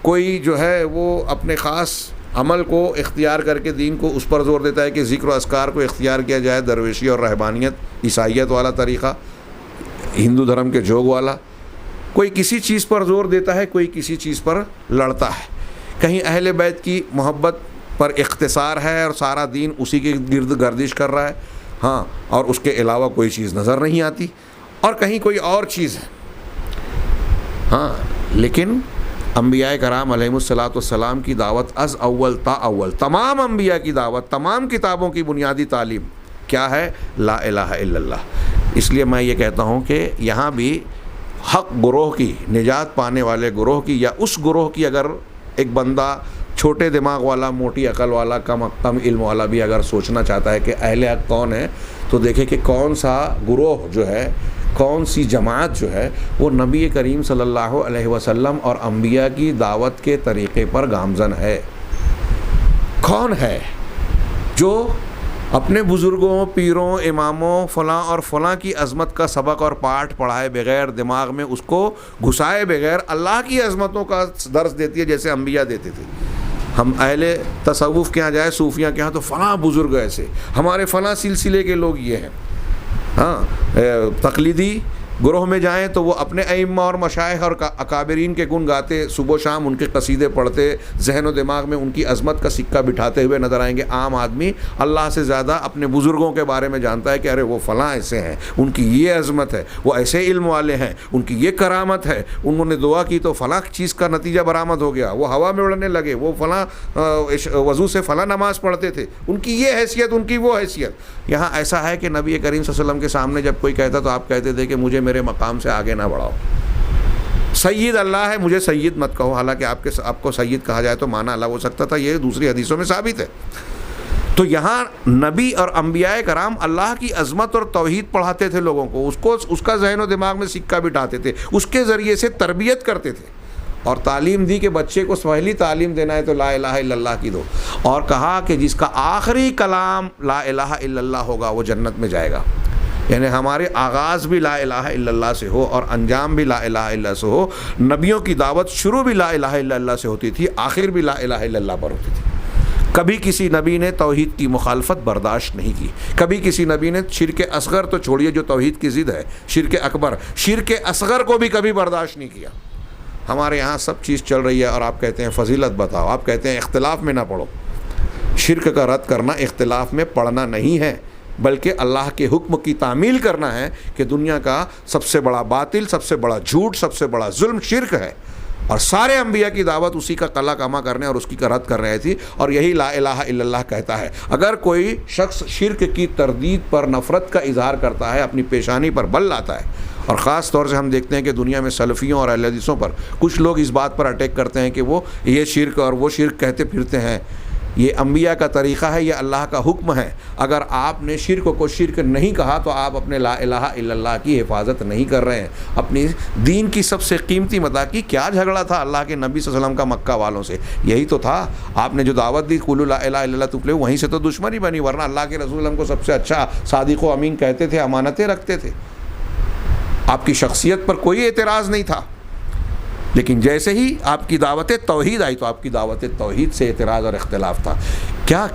کوئی جو ہے وہ اپنے خاص عمل کو اختیار کر کے دین کو اس پر زور دیتا ہے کہ ذکر و اذکار کو اختیار کیا جائے، درویشی اور رہبانیت عیسائیت والا طریقہ، ہندو دھرم کے جوگ والا، کوئی کسی چیز پر زور دیتا ہے، کوئی کسی چیز پر لڑتا ہے، کہیں اہل بیت کی محبت پر اختصار ہے اور سارا دین اسی کے گرد گردش کر رہا ہے، ہاں، اور اس کے علاوہ کوئی چیز نظر نہیں آتی، اور کہیں کوئی اور چیز ہے، ہاں، لیکن انبیاء کرام علیہم الصلاۃ والسلام کی دعوت از اول تا اول، تمام انبیاء کی دعوت، تمام کتابوں کی بنیادی تعلیم کیا ہے؟ لا الہ الا اللہ۔ اس لیے میں یہ کہتا ہوں کہ یہاں بھی حق گروہ کی، نجات پانے والے گروہ کی، یا اس گروہ کی اگر ایک بندہ چھوٹے دماغ والا، موٹی عقل والا، کم علم والا بھی اگر سوچنا چاہتا ہے کہ اہل حق کون ہے، تو دیکھے کہ کون سا گروہ جو ہے، کون سی جماعت جو ہے وہ نبی کریم صلی اللہ علیہ وسلم اور انبیاء کی دعوت کے طریقے پر گامزن ہے۔ کون ہے جو اپنے بزرگوں، پیروں، اماموں، فلاں اور فلاں کی عظمت کا سبق اور پاٹھ پڑھائے بغیر، دماغ میں اس کو گھسائے بغیر اللہ کی عظمتوں کا درس دیتی ہے جیسے انبیاء دیتے تھے۔ ہم اہل تصوف کے ہاں جائے، صوفیاں کے ہاں، تو فلاں بزرگ ایسے، ہمارے فلاں سلسلے کے لوگ یہ ہیں، ہاں، تقلیدی گروہ میں جائیں تو وہ اپنے ائمہ اور مشائخ اور اکابرین کے گن گاتے، صبح و شام ان کے قصیدے پڑھتے، ذہن و دماغ میں ان کی عظمت کا سکہ بٹھاتے ہوئے نظر آئیں گے۔ عام آدمی اللہ سے زیادہ اپنے بزرگوں کے بارے میں جانتا ہے کہ ارے وہ فلاں ایسے ہیں، ان کی یہ عظمت ہے، وہ ایسے علم والے ہیں، ان کی یہ کرامت ہے، انہوں نے دعا کی تو فلاں چیز کا نتیجہ برآمد ہو گیا، وہ ہوا میں اڑنے لگے، وہ فلاں وضو سے فلاں نماز پڑھتے تھے، ان کی یہ حیثیت، ان کی وہ حیثیت۔ یہاں ایسا ہے کہ نبی کریم صلی اللہ علیہ وسلم کے سامنے جب کوئی کہتا تو آپ کہتے تھے کہ مجھے میرے مقام سے آگے نہ بڑھاؤ، سید اللہ ہے، مجھے سید مت کہو، حالانکہ آپ کو سید کہا جائے تو معنی الگ ہو سکتا تھا، یہ دوسری حدیثوں میں ثابت ہے۔ تو یہاں نبی اور انبیاء کرام اللہ کی عظمت اور توحید پڑھاتے تھے لوگوں کو، اس کا ذہن و دماغ میں سکہ بٹھاتے تھے، اس کے ذریعے سے تربیت کرتے تھے، اور تعلیم دی کہ بچے کو پہلی تعلیم دینا ہے تو لا الہ الا اللہ کی دو، اور کہا کہ جس کا آخری کلام لا الہ الا اللہ ہوگا وہ جنت میں جائے گا۔ یعنی ہمارے آغاز بھی لا الہ الا اللہ سے ہو اور انجام بھی لا الہ الا اللہ سے ہو۔ نبیوں کی دعوت شروع بھی لا الہ الا اللہ سے ہوتی تھی، آخر بھی لا الہ الا اللہ پر ہوتی تھی۔ کبھی کسی نبی نے توحید کی مخالفت برداشت نہیں کی، کبھی کسی نبی نے شرک اصغر تو چھوڑیے جو توحید کی ضد ہے، شرک اکبر، شرک اصغر کو بھی کبھی برداشت نہیں کیا۔ ہمارے یہاں سب چیز چل رہی ہے اور آپ کہتے ہیں فضیلت بتاؤ، آپ کہتے ہیں اختلاف میں نہ پڑھو۔ شرک کا رد کرنا اختلاف میں پڑھنا نہیں ہے، بلکہ اللہ کے حکم کی تعمیل کرنا ہے کہ دنیا کا سب سے بڑا باطل، سب سے بڑا جھوٹ، سب سے بڑا ظلم شرک ہے، اور سارے انبیاء کی دعوت اسی کا قلع کما کرنے اور اس کی رد کر رہی تھی، اور یہی لا الہ الا اللہ کہتا ہے۔ اگر کوئی شخص شرک کی تردید پر نفرت کا اظہار کرتا ہے، اپنی پیشانی پر بل لاتا ہے، اور خاص طور سے ہم دیکھتے ہیں کہ دنیا میں سلفیوں اور اہل حدیثوں پر کچھ لوگ اس بات پر اٹیک کرتے ہیں کہ وہ یہ شرک اور وہ شرک کہتے پھرتے ہیں، یہ انبیاء کا طریقہ ہے، یہ اللہ کا حکم ہے۔ اگر آپ نے شرک کو شرک نہیں کہا تو آپ اپنے لا الہ الا اللہ کی حفاظت نہیں کر رہے ہیں، اپنی دین کی سب سے قیمتی متاع کی۔ کیا جھگڑا تھا اللہ کے نبی صلی اللہ علیہ وسلم کا مکہ والوں سے؟ یہی تو تھا، آپ نے جو دعوت دی قولوا لا الہ الا اللہ تفلحوا، وہیں سے تو دشمنی بنی، ورنہ اللہ کے رسول ہم کو سب سے اچھا صادق و امین کہتے تھے، امانتیں رکھتے تھے، آپ کی شخصیت پر کوئی اعتراض نہیں تھا۔ لیکن جیسے ہی آپ کی دعوت توحید آئی تو آپ کی دعوت توحید سے اعتراض اور اختلاف تھا۔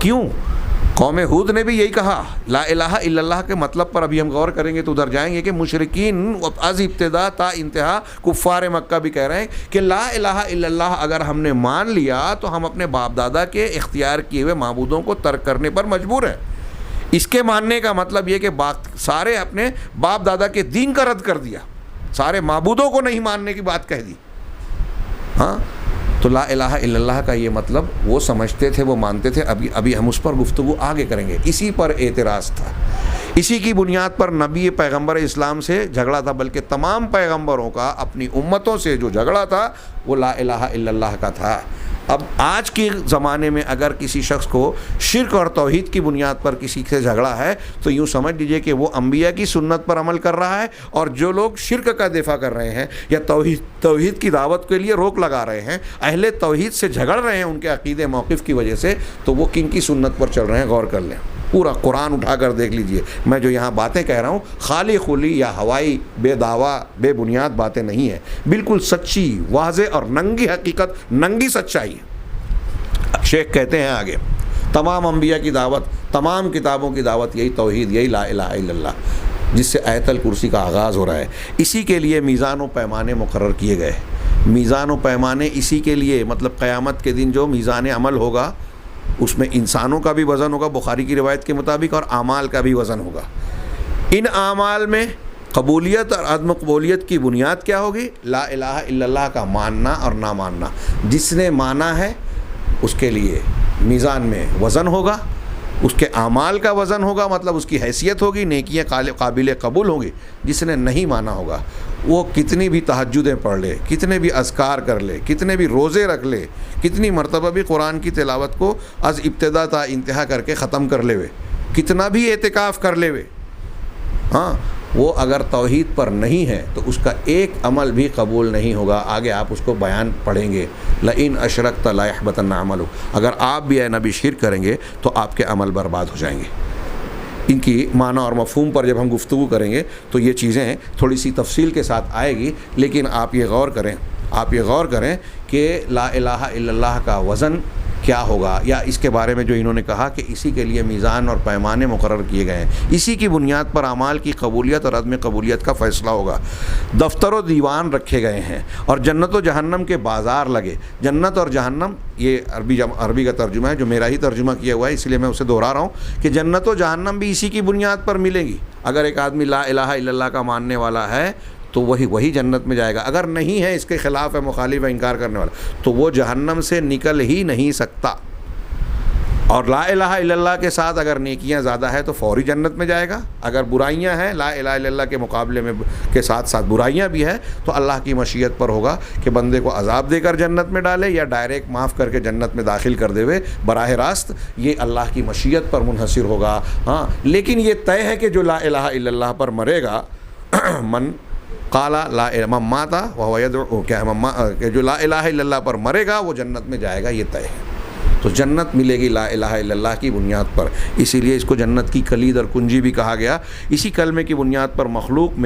کیوں؟ قوم ہود نے بھی یہی کہا۔ لا الہ الا اللہ کے مطلب پر ابھی ہم غور کریں گے تو ادھر جائیں گے کہ مشرکین از ابتدا تا انتہا کفار مکہ بھی کہہ رہے ہیں کہ لا الہ الا اللہ اگر ہم نے مان لیا تو ہم اپنے باپ دادا کے اختیار کیے ہوئے معبودوں کو ترک کرنے پر مجبور ہیں۔ اس کے ماننے کا مطلب یہ کہ سارے اپنے باپ دادا کے دین کا رد کر دیا، سارے معبودوں کو نہیں ماننے کی بات کہہ دی۔ ہاں، تو لا الہ الا اللہ کا یہ مطلب وہ سمجھتے تھے، وہ مانتے تھے۔ ابھی ہم اس پر گفتگو آگے کریں گے۔ اسی پر اعتراض تھا، اسی کی بنیاد پر نبی پیغمبر اسلام سے جھگڑا تھا، بلکہ تمام پیغمبروں کا اپنی امتوں سے جو جھگڑا تھا وہ لا الہ الا اللہ کا تھا۔ اب آج کے زمانے میں اگر کسی شخص کو شرک اور توحید کی بنیاد پر کسی سے جھگڑا ہے تو یوں سمجھ لیجئے کہ وہ انبیاء کی سنت پر عمل کر رہا ہے، اور جو لوگ شرک کا دفاع کر رہے ہیں یا توحید کی دعوت کے لیے روک لگا رہے ہیں، اہل توحید سے جھگڑ رہے ہیں ان کے عقیدے موقف کی وجہ سے، تو وہ کن کی سنت پر چل رہے ہیں غور کر لیں۔ پورا قرآن اٹھا کر دیکھ لیجئے، میں جو یہاں باتیں کہہ رہا ہوں خالی خلی یا ہوائی بے دعویٰ بے بنیاد باتیں نہیں ہیں، بالکل سچی واضح اور ننگی حقیقت، ننگی سچائی ہے۔ شیخ کہتے ہیں آگے، تمام انبیاء کی دعوت، تمام کتابوں کی دعوت یہی توحید، یہی لا الہ الا اللہ، جس سے آیت الکرسی کا آغاز ہو رہا ہے۔ اسی کے لیے میزان و پیمانے مقرر کیے گئے، میزان و پیمانے اسی کے لیے، مطلب قیامت کے دن جو میزان عمل ہوگا اس میں انسانوں کا بھی وزن ہوگا بخاری کی روایت کے مطابق، اور اعمال کا بھی وزن ہوگا۔ ان اعمال میں قبولیت اور عدم قبولیت کی بنیاد کیا ہوگی؟ لا الہ الا اللہ کا ماننا اور نہ ماننا۔ جس نے مانا ہے اس کے لیے میزان میں وزن ہوگا، اس کے اعمال کا وزن ہوگا، مطلب اس کی حیثیت ہوگی، نیکیاں قابل قبول ہوں گی۔ جس نے نہیں مانا ہوگا وہ کتنی بھی تہجدیں پڑھ لے، کتنے بھی اذکار کر لے، کتنے بھی روزے رکھ لے، کتنی مرتبہ بھی قرآن کی تلاوت کو از ابتدا تا انتہا کر کے ختم کر لے وے، کتنا بھی اعتکاف کر لے وے، ہاں وہ اگر توحید پر نہیں ہے تو اس کا ایک عمل بھی قبول نہیں ہوگا۔ آگے آپ اس کو بیان پڑھیں گے، لئن اشرکت لیحبطن عملک، اگر آپ بھی اے نبی شرک کریں گے تو آپ کے عمل برباد ہو جائیں گے۔ ان کی معنی اور مفہوم پر جب ہم گفتگو کریں گے تو یہ چیزیں تھوڑی سی تفصیل کے ساتھ آئے گی، لیکن آپ یہ غور کریں کہ لا الہ الا اللہ کا وزن کیا ہوگا، یا اس کے بارے میں جو انہوں نے کہا کہ اسی کے لیے میزان اور پیمانے مقرر کیے گئے ہیں، اسی کی بنیاد پر اعمال کی قبولیت اور عدم قبولیت کا فیصلہ ہوگا۔ دفتر و دیوان رکھے گئے ہیں اور جنت و جہنم کے بازار لگے۔ جنت اور جہنم یہ عربی کا ترجمہ ہے جو میرا ہی ترجمہ کیا ہوا ہے، اس لیے میں اسے دہرا رہا ہوں کہ جنت و جہنم بھی اسی کی بنیاد پر ملے گی۔ اگر ایک آدمی لا الہ الا اللہ کا ماننے والا ہے تو وہی جنت میں جائے گا، اگر نہیں ہے، اس کے خلاف ہے، مخالف ہے، انکار کرنے والا، تو وہ جہنم سے نکل ہی نہیں سکتا۔ اور لا الہ الا اللہ کے ساتھ اگر نیکیاں زیادہ ہے تو فوری جنت میں جائے گا، اگر برائیاں ہیں لا الہ الا اللہ کے مقابلے میں کے ساتھ ساتھ برائیاں بھی ہیں تو اللہ کی مشیت پر ہوگا کہ بندے کو عذاب دے کر جنت میں ڈالے یا ڈائریکٹ معاف کر کے جنت میں داخل کر دے براہ راست، یہ اللہ کی مشیت پر منحصر ہوگا۔ ہاں لیکن یہ طے ہے کہ جو لا الہ الا اللہ پر مرے گا، من قال لا من مات وهو يدعو، کہ جو لا الہ الا اللہ پر مرے گا وہ جنت میں جائے گا، یہ طے ہے۔ تو جنت ملے گی لا الہ الا اللہ کی بنیاد پر، اسی لیے اس کو جنت کی کلید اور کنجی بھی کہا گیا۔ اسی کلمے کی بنیاد پر مخلوق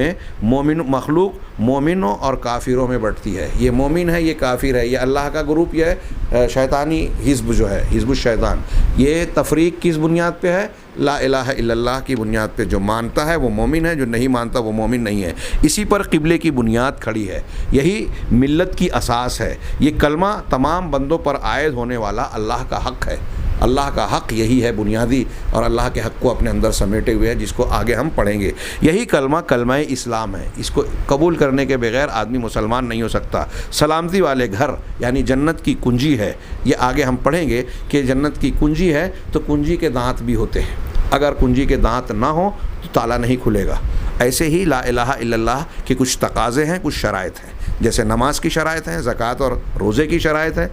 مومنوں اور کافروں میں بٹتی ہے، یہ مومن ہے، یہ کافر ہے، یہ اللہ کا گروپ، یہ شیطانی حزب جو ہے، حزب الشیطان۔ یہ تفریق کس بنیاد پہ ہے؟ لا الہ الا اللہ کی بنیاد پہ۔ جو مانتا ہے وہ مومن ہے، جو نہیں مانتا وہ مومن نہیں ہے۔ اسی پر قبلے کی بنیاد کھڑی ہے، یہی ملت کی اساس ہے۔ یہ کلمہ تمام بندوں پر عائد ہونے والا اللہ کا حق ہے، اللہ کا حق یہی ہے بنیادی، اور اللہ کے حق کو اپنے اندر سمیٹے ہوئے ہے، جس کو آگے ہم پڑھیں گے۔ یہی کلمہ اسلام ہے، اس کو قبول کرنے کے بغیر آدمی مسلمان نہیں ہو سکتا۔ سلامتی والے گھر یعنی جنت کی کنجی ہے، یہ آگے ہم پڑھیں گے کہ جنت کی کنجی ہے تو کنجی کے دانت بھی ہوتے ہیں، اگر کنجی کے دانت نہ ہوں تو تالا نہیں کھلے گا۔ ایسے ہی لا الہ الا اللہ کے کچھ تقاضے ہیں، کچھ شرائط ہیں، جیسے نماز کی شرائط ہیں، زکوٰۃ اور روزے کی شرائط ہے،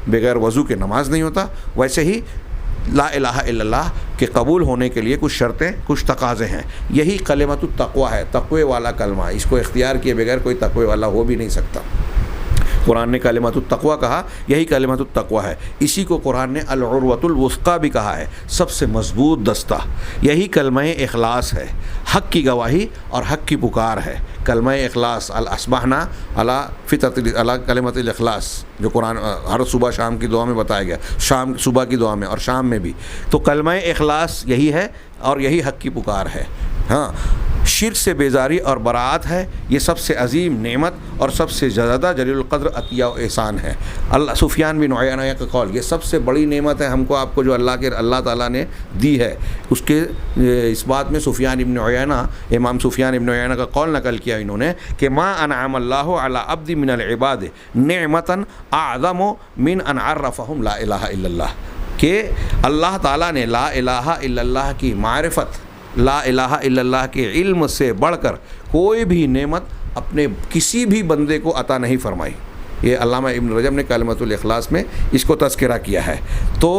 بغیر وضو کے نماز نہیں ہوتا، ویسے ہی لا الہ الا اللہ کے قبول ہونے کے لیے کچھ شرطیں، کچھ تقاضے ہیں۔ یہی کلمۃ التقویٰ ہے، تقوی والا کلمہ، اس کو اختیار کیے بغیر کوئی تقوی والا ہو بھی نہیں سکتا۔ قرآن نے کلمۃ التقویٰ کہا، یہی کلمۃ التقویٰ ہے۔ اسی کو قرآن نے العروۃ الوثقیٰ بھی کہا ہے، سب سے مضبوط دستہ۔ یہی کلمہ اخلاص ہے، حق کی گواہی اور حق کی پکار ہے۔ کلمہ اخلاص، الاصبحنا علی فطرۃ علی کلمۃ الاخلاص، جو قرآن ہر صبح شام کی دعا میں بتایا گیا، شام صبح کی دعا میں اور شام میں بھی، تو کلمہ اخلاص یہی ہے اور یہی حق کی پکار ہے۔ ہاں شرک سے بیزاری اور براعت ہے، یہ سب سے عظیم نعمت اور سب سے زیادہ جلیل القدر عطیہ و احسان ہے۔ سفیان بن عیینہ کا قول، یہ سب سے بڑی نعمت ہے ہم کو آپ کو جو اللہ تعالیٰ نے دی ہے۔ اس کے اس بات میں امام سفیان بن عیینہ کا قول نقل کیا انہوں نے کہ ما انعم اللہ علی عبد من العباد نعمتا اعظم من ان عرفہم لا الہ الا اللہ، کہ اللہ تعالیٰ نے لا الہ الا اللہ کی معرفت، لا الہ الا اللہ کے علم سے بڑھ کر کوئی بھی نعمت اپنے کسی بھی بندے کو عطا نہیں فرمائی۔ یہ علامہ ابن رجب نے کلمۃ الاخلاص میں اس کو تذکرہ کیا ہے۔ تو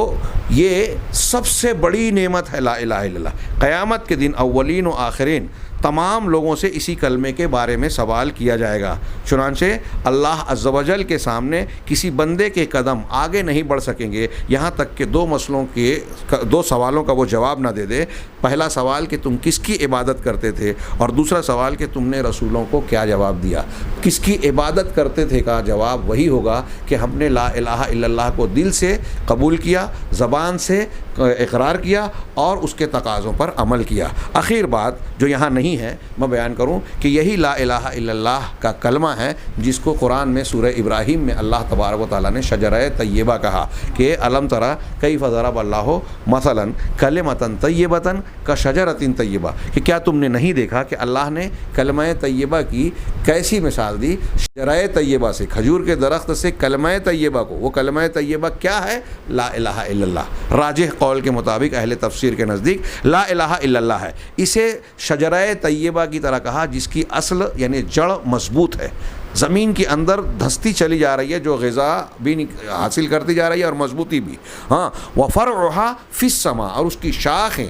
یہ سب سے بڑی نعمت ہے لا الہ الا اللہ۔ قیامت کے دن اولین و آخرین تمام لوگوں سے اسی کلمے کے بارے میں سوال کیا جائے گا، چنانچہ اللہ عز و جل کے سامنے کسی بندے کے قدم آگے نہیں بڑھ سکیں گے یہاں تک کہ دو سوالوں کا وہ جواب نہ دے دے۔ پہلا سوال کہ تم کس کی عبادت کرتے تھے، اور دوسرا سوال کہ تم نے رسولوں کو کیا جواب دیا۔ کس کی عبادت کرتے تھے کا جواب وہی ہوگا کہ ہم نے لا الہ الا اللہ کو دل سے قبول کیا، زبان سے اقرار کیا اور اس کے تقاضوں پر عمل کیا۔ آخر بات جو یہاں نہیں ہے میں بیان کروں کہ یہی لا الہ الا اللہ کا کلمہ ہے جس کو قرآن میں سورہ ابراہیم میں اللہ تبارک و تعالیٰ نے شجرہ طیبہ کہا کہ الم تری کیف ضرب اللہ مثلا کلمۃ طیبۃ کشجرۃ طیبہ، کہ کیا تم نے نہیں دیکھا کہ اللہ نے کلمہ طیبہ کی کیسی مثال دی، شجرہ طیبہ سے، کھجور کے درخت سے کلمہ طیبہ کو۔ وہ کلمہ طیبہ کیا ہے؟ لا الہ الا اللہ۔ راجح قول کے مطابق اہل تفسیر کے نزدیک لا الہ الا اللہ ہے۔ اسے شجرہ طیبہ کی طرح کہا جس کی اصل یعنی جڑ مضبوط ہے، زمین کے اندر دھستی چلی جا رہی ہے، جو غذا بھی حاصل کرتی جا رہی ہے اور مضبوطی بھی۔ ہاں، وفرعھا فی السماء، اور اس کی شاخیں،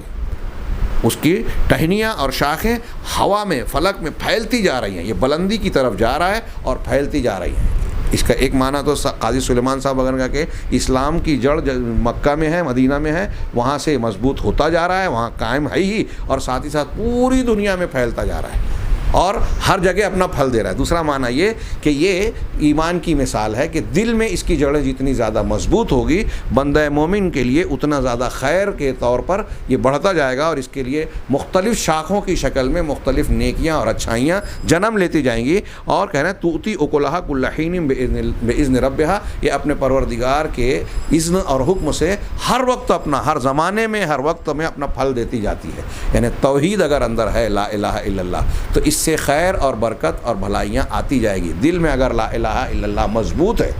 اس کی ٹہنیاں اور شاخیں ہوا میں فلک میں پھیلتی جا رہی ہیں، یہ بلندی کی طرف جا رہا ہے اور پھیلتی جا رہی ہیں۔ اس کا ایک معنی تو قاضی سلیمان صاحب وغیرہ کا کہ اسلام کی جڑ مکہ میں ہے، مدینہ میں ہے، وہاں سے مضبوط ہوتا جا رہا ہے، وہاں قائم ہے ہی، اور ساتھ ہی ساتھ پوری دنیا میں پھیلتا جا رہا ہے اور ہر جگہ اپنا پھل دے رہا ہے۔ دوسرا معنی یہ کہ یہ ایمان کی مثال ہے کہ دل میں اس کی جڑیں جتنی زیادہ مضبوط ہوگی، بندہ مومن کے لیے اتنا زیادہ خیر کے طور پر یہ بڑھتا جائے گا، اور اس کے لیے مختلف شاخوں کی شکل میں مختلف نیکیاں اور اچھائیاں جنم لیتی جائیں گی۔ اور کہنا توتی اکلھا کل حین باذن ربھا، یہ اپنے پروردگار کے اذن اور حکم سے ہر وقت اپنا، ہر زمانے میں، ہر وقت میں اپنا پھل دیتی جاتی ہے۔ یعنی توحید اگر اندر ہے لا الہ الا اللہ تو اس سے خیر اور برکت اور بھلائیاں آتی جائے گی۔ دل میں اگر لا الہ الا اللہ مضبوط ہے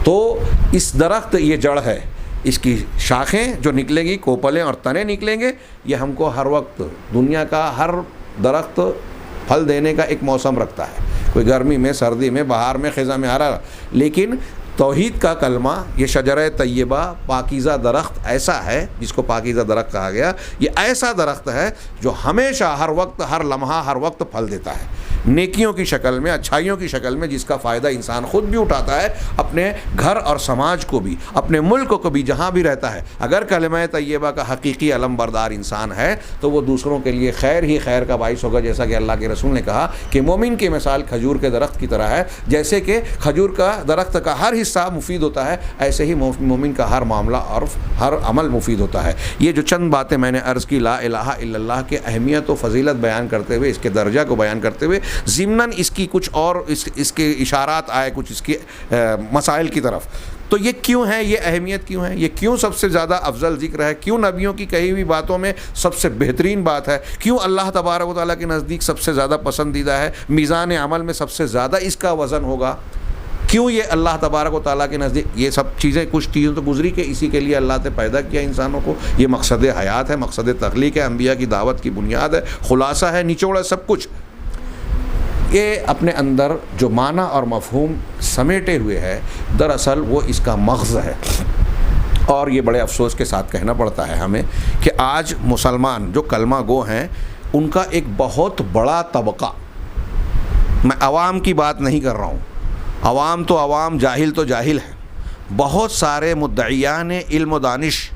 تو اس درخت یہ جڑ ہے، اس کی شاخیں جو نکلیں گی، کوپلیں اور تنے نکلیں گے، یہ ہم کو ہر وقت، دنیا کا ہر درخت پھل دینے کا ایک موسم رکھتا ہے، کوئی گرمی میں، سردی میں، بہار میں، خزاں میں، لیکن توحید کا کلمہ، یہ شجرہ طیبہ، پاکیزہ درخت ایسا ہے جس کو پاکیزہ درخت کہا گیا، یہ ایسا درخت ہے جو ہمیشہ، ہر وقت، ہر لمحہ، ہر وقت پھل دیتا ہے، نیکیوں کی شکل میں، اچھائیوں کی شکل میں، جس کا فائدہ انسان خود بھی اٹھاتا ہے، اپنے گھر اور سماج کو بھی، اپنے ملک کو بھی، جہاں بھی رہتا ہے۔ اگر کلمہ طیبہ کا حقیقی علم بردار انسان ہے تو وہ دوسروں کے لیے خیر ہی خیر کا باعث ہوگا، جیسا کہ اللہ کے رسول نے کہا کہ مومن کی مثال کھجور کے درخت کی طرح ہے، جیسے کہ کھجور کا درخت کا ہر حصہ مفید ہوتا ہے، ایسے ہی مومن کا ہر معاملہ اور ہر عمل مفید ہوتا ہے۔ یہ جو چند باتیں میں نے عرض کی لا الہ الا اللہ کے اہمیت و فضیلت بیان کرتے ہوئے، اس کے درجہ کو بیان کرتے ہوئے، ضمناً اس کی کچھ اور اس کے اشارات آئے کچھ اس کے مسائل کی طرف۔ تو یہ کیوں ہے، یہ اہمیت کیوں ہے، یہ کیوں سب سے زیادہ افضل ذکر ہے، کیوں نبیوں کی کہی ہوئی باتوں میں سب سے بہترین بات ہے، کیوں اللہ تبارک و تعالیٰ کے نزدیک سب سے زیادہ پسندیدہ ہے، میزان عمل میں سب سے زیادہ اس کا وزن ہوگا، کیوں یہ اللہ تبارک و تعالیٰ کے نزدیک، یہ سب چیزیں، کچھ چیزیں تو گزری کہ اسی کے لیے اللہ نے پیدا کیا انسانوں کو، یہ مقصد حیات ہے، مقصد تخلیق ہے، انبیاء کی دعوت کی بنیاد ہے، خلاصہ ہے، نچوڑ ہے، سب کچھ۔ یہ اپنے اندر جو معنی اور مفہوم سمیٹے ہوئے ہے، دراصل وہ اس کا مغز ہے۔ اور یہ بڑے افسوس کے ساتھ کہنا پڑتا ہے ہمیں کہ آج مسلمان جو کلمہ گو ہیں، ان کا ایک بہت بڑا طبقہ، میں عوام کی بات نہیں کر رہا ہوں، عوام تو عوام، جاہل تو جاہل ہے، بہت سارے مدعیان علم و دانش،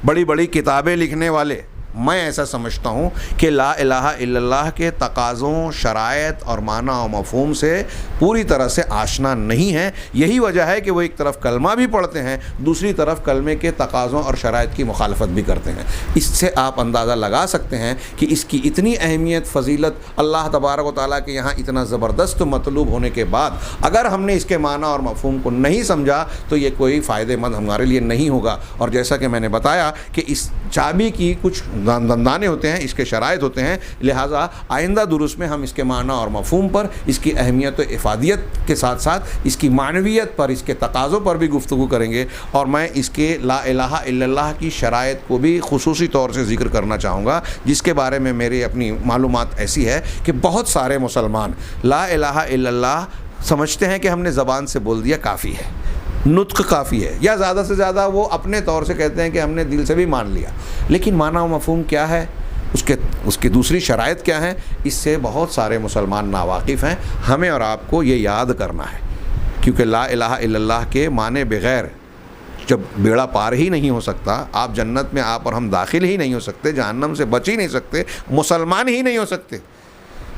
بڑی بڑی کتابیں لکھنے والے، میں ایسا سمجھتا ہوں کہ لا الہ الا اللہ کے تقاضوں، شرائط اور معنی و مفہوم سے پوری طرح سے آشنا نہیں ہے۔ یہی وجہ ہے کہ وہ ایک طرف کلمہ بھی پڑھتے ہیں، دوسری طرف کلمے کے تقاضوں اور شرائط کی مخالفت بھی کرتے ہیں۔ اس سے آپ اندازہ لگا سکتے ہیں کہ اس کی اتنی اہمیت، فضیلت، اللہ تبارک و تعالیٰ کے یہاں اتنا زبردست مطلوب ہونے کے بعد اگر ہم نے اس کے معنی اور مفہوم کو نہیں سمجھا تو یہ کوئی فائدہ مند ہمارے لیے نہیں ہوگا۔ اور جیسا کہ میں نے بتایا کہ اس چابی کی کچھ دندانے ہوتے ہیں، اس کے شرائط ہوتے ہیں، لہٰذا آئندہ دروس میں ہم اس کے معنی اور مفہوم پر، اس کی اہمیت و افادیت کے ساتھ ساتھ اس کی معنویت پر، اس کے تقاضوں پر بھی گفتگو کریں گے، اور میں اس کے لا الہ الا اللہ کی شرائط کو بھی خصوصی طور سے ذکر کرنا چاہوں گا، جس کے بارے میں میری اپنی معلومات ایسی ہے کہ بہت سارے مسلمان لا الہ الا اللہ سمجھتے ہیں کہ ہم نے زبان سے بول دیا کافی ہے، نطق کافی ہے، یا زیادہ سے زیادہ وہ اپنے طور سے کہتے ہیں کہ ہم نے دل سے بھی مان لیا، لیکن معنی و مفہوم کیا ہے، اس کی دوسری شرائط کیا ہیں، اس سے بہت سارے مسلمان ناواقف ہیں. ہمیں اور آپ کو یہ یاد کرنا ہے، کیونکہ لا الہ الا اللہ کے معنی بغیر جب بیڑا پار ہی نہیں ہو سکتا، آپ جنت میں آپ اور ہم داخل ہی نہیں ہو سکتے، جہنم سے بچ ہی نہیں سکتے، مسلمان ہی نہیں ہو سکتے،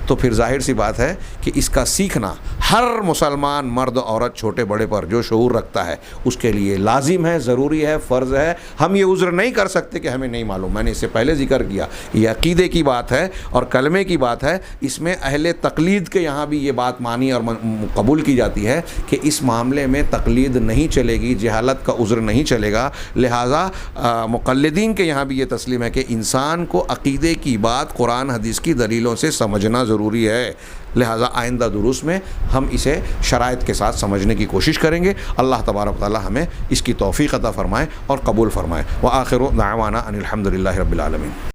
تو پھر ظاہر سی بات ہے کہ اس کا سیکھنا ہر مسلمان مرد عورت چھوٹے بڑے پر جو شعور رکھتا ہے اس کے لیے لازم ہے، ضروری ہے، فرض ہے. ہم یہ عذر نہیں کر سکتے کہ ہمیں نہیں معلوم. میں نے اس سے پہلے ذکر کیا، یہ عقیدے کی بات ہے اور کلمے کی بات ہے. اس میں اہل تقلید کے یہاں بھی یہ بات مانی اور قبول کی جاتی ہے کہ اس معاملے میں تقلید نہیں چلے گی، جہالت کا عذر نہیں چلے گا. لہٰذا مقلدین کے یہاں بھی یہ تسلیم ہے کہ انسان کو عقیدے کی بات قرآن حدیث کی دلیلوں سے سمجھنا ضروری ہے. لہٰذا آئندہ دروس میں ہم اسے شرائط کے ساتھ سمجھنے کی کوشش کریں گے. اللہ تبارک و تعالی ہمیں اس کی توفیق عطا فرمائے اور قبول فرمائے. وآخر دعوانا ان الحمد للہ رب العالمین.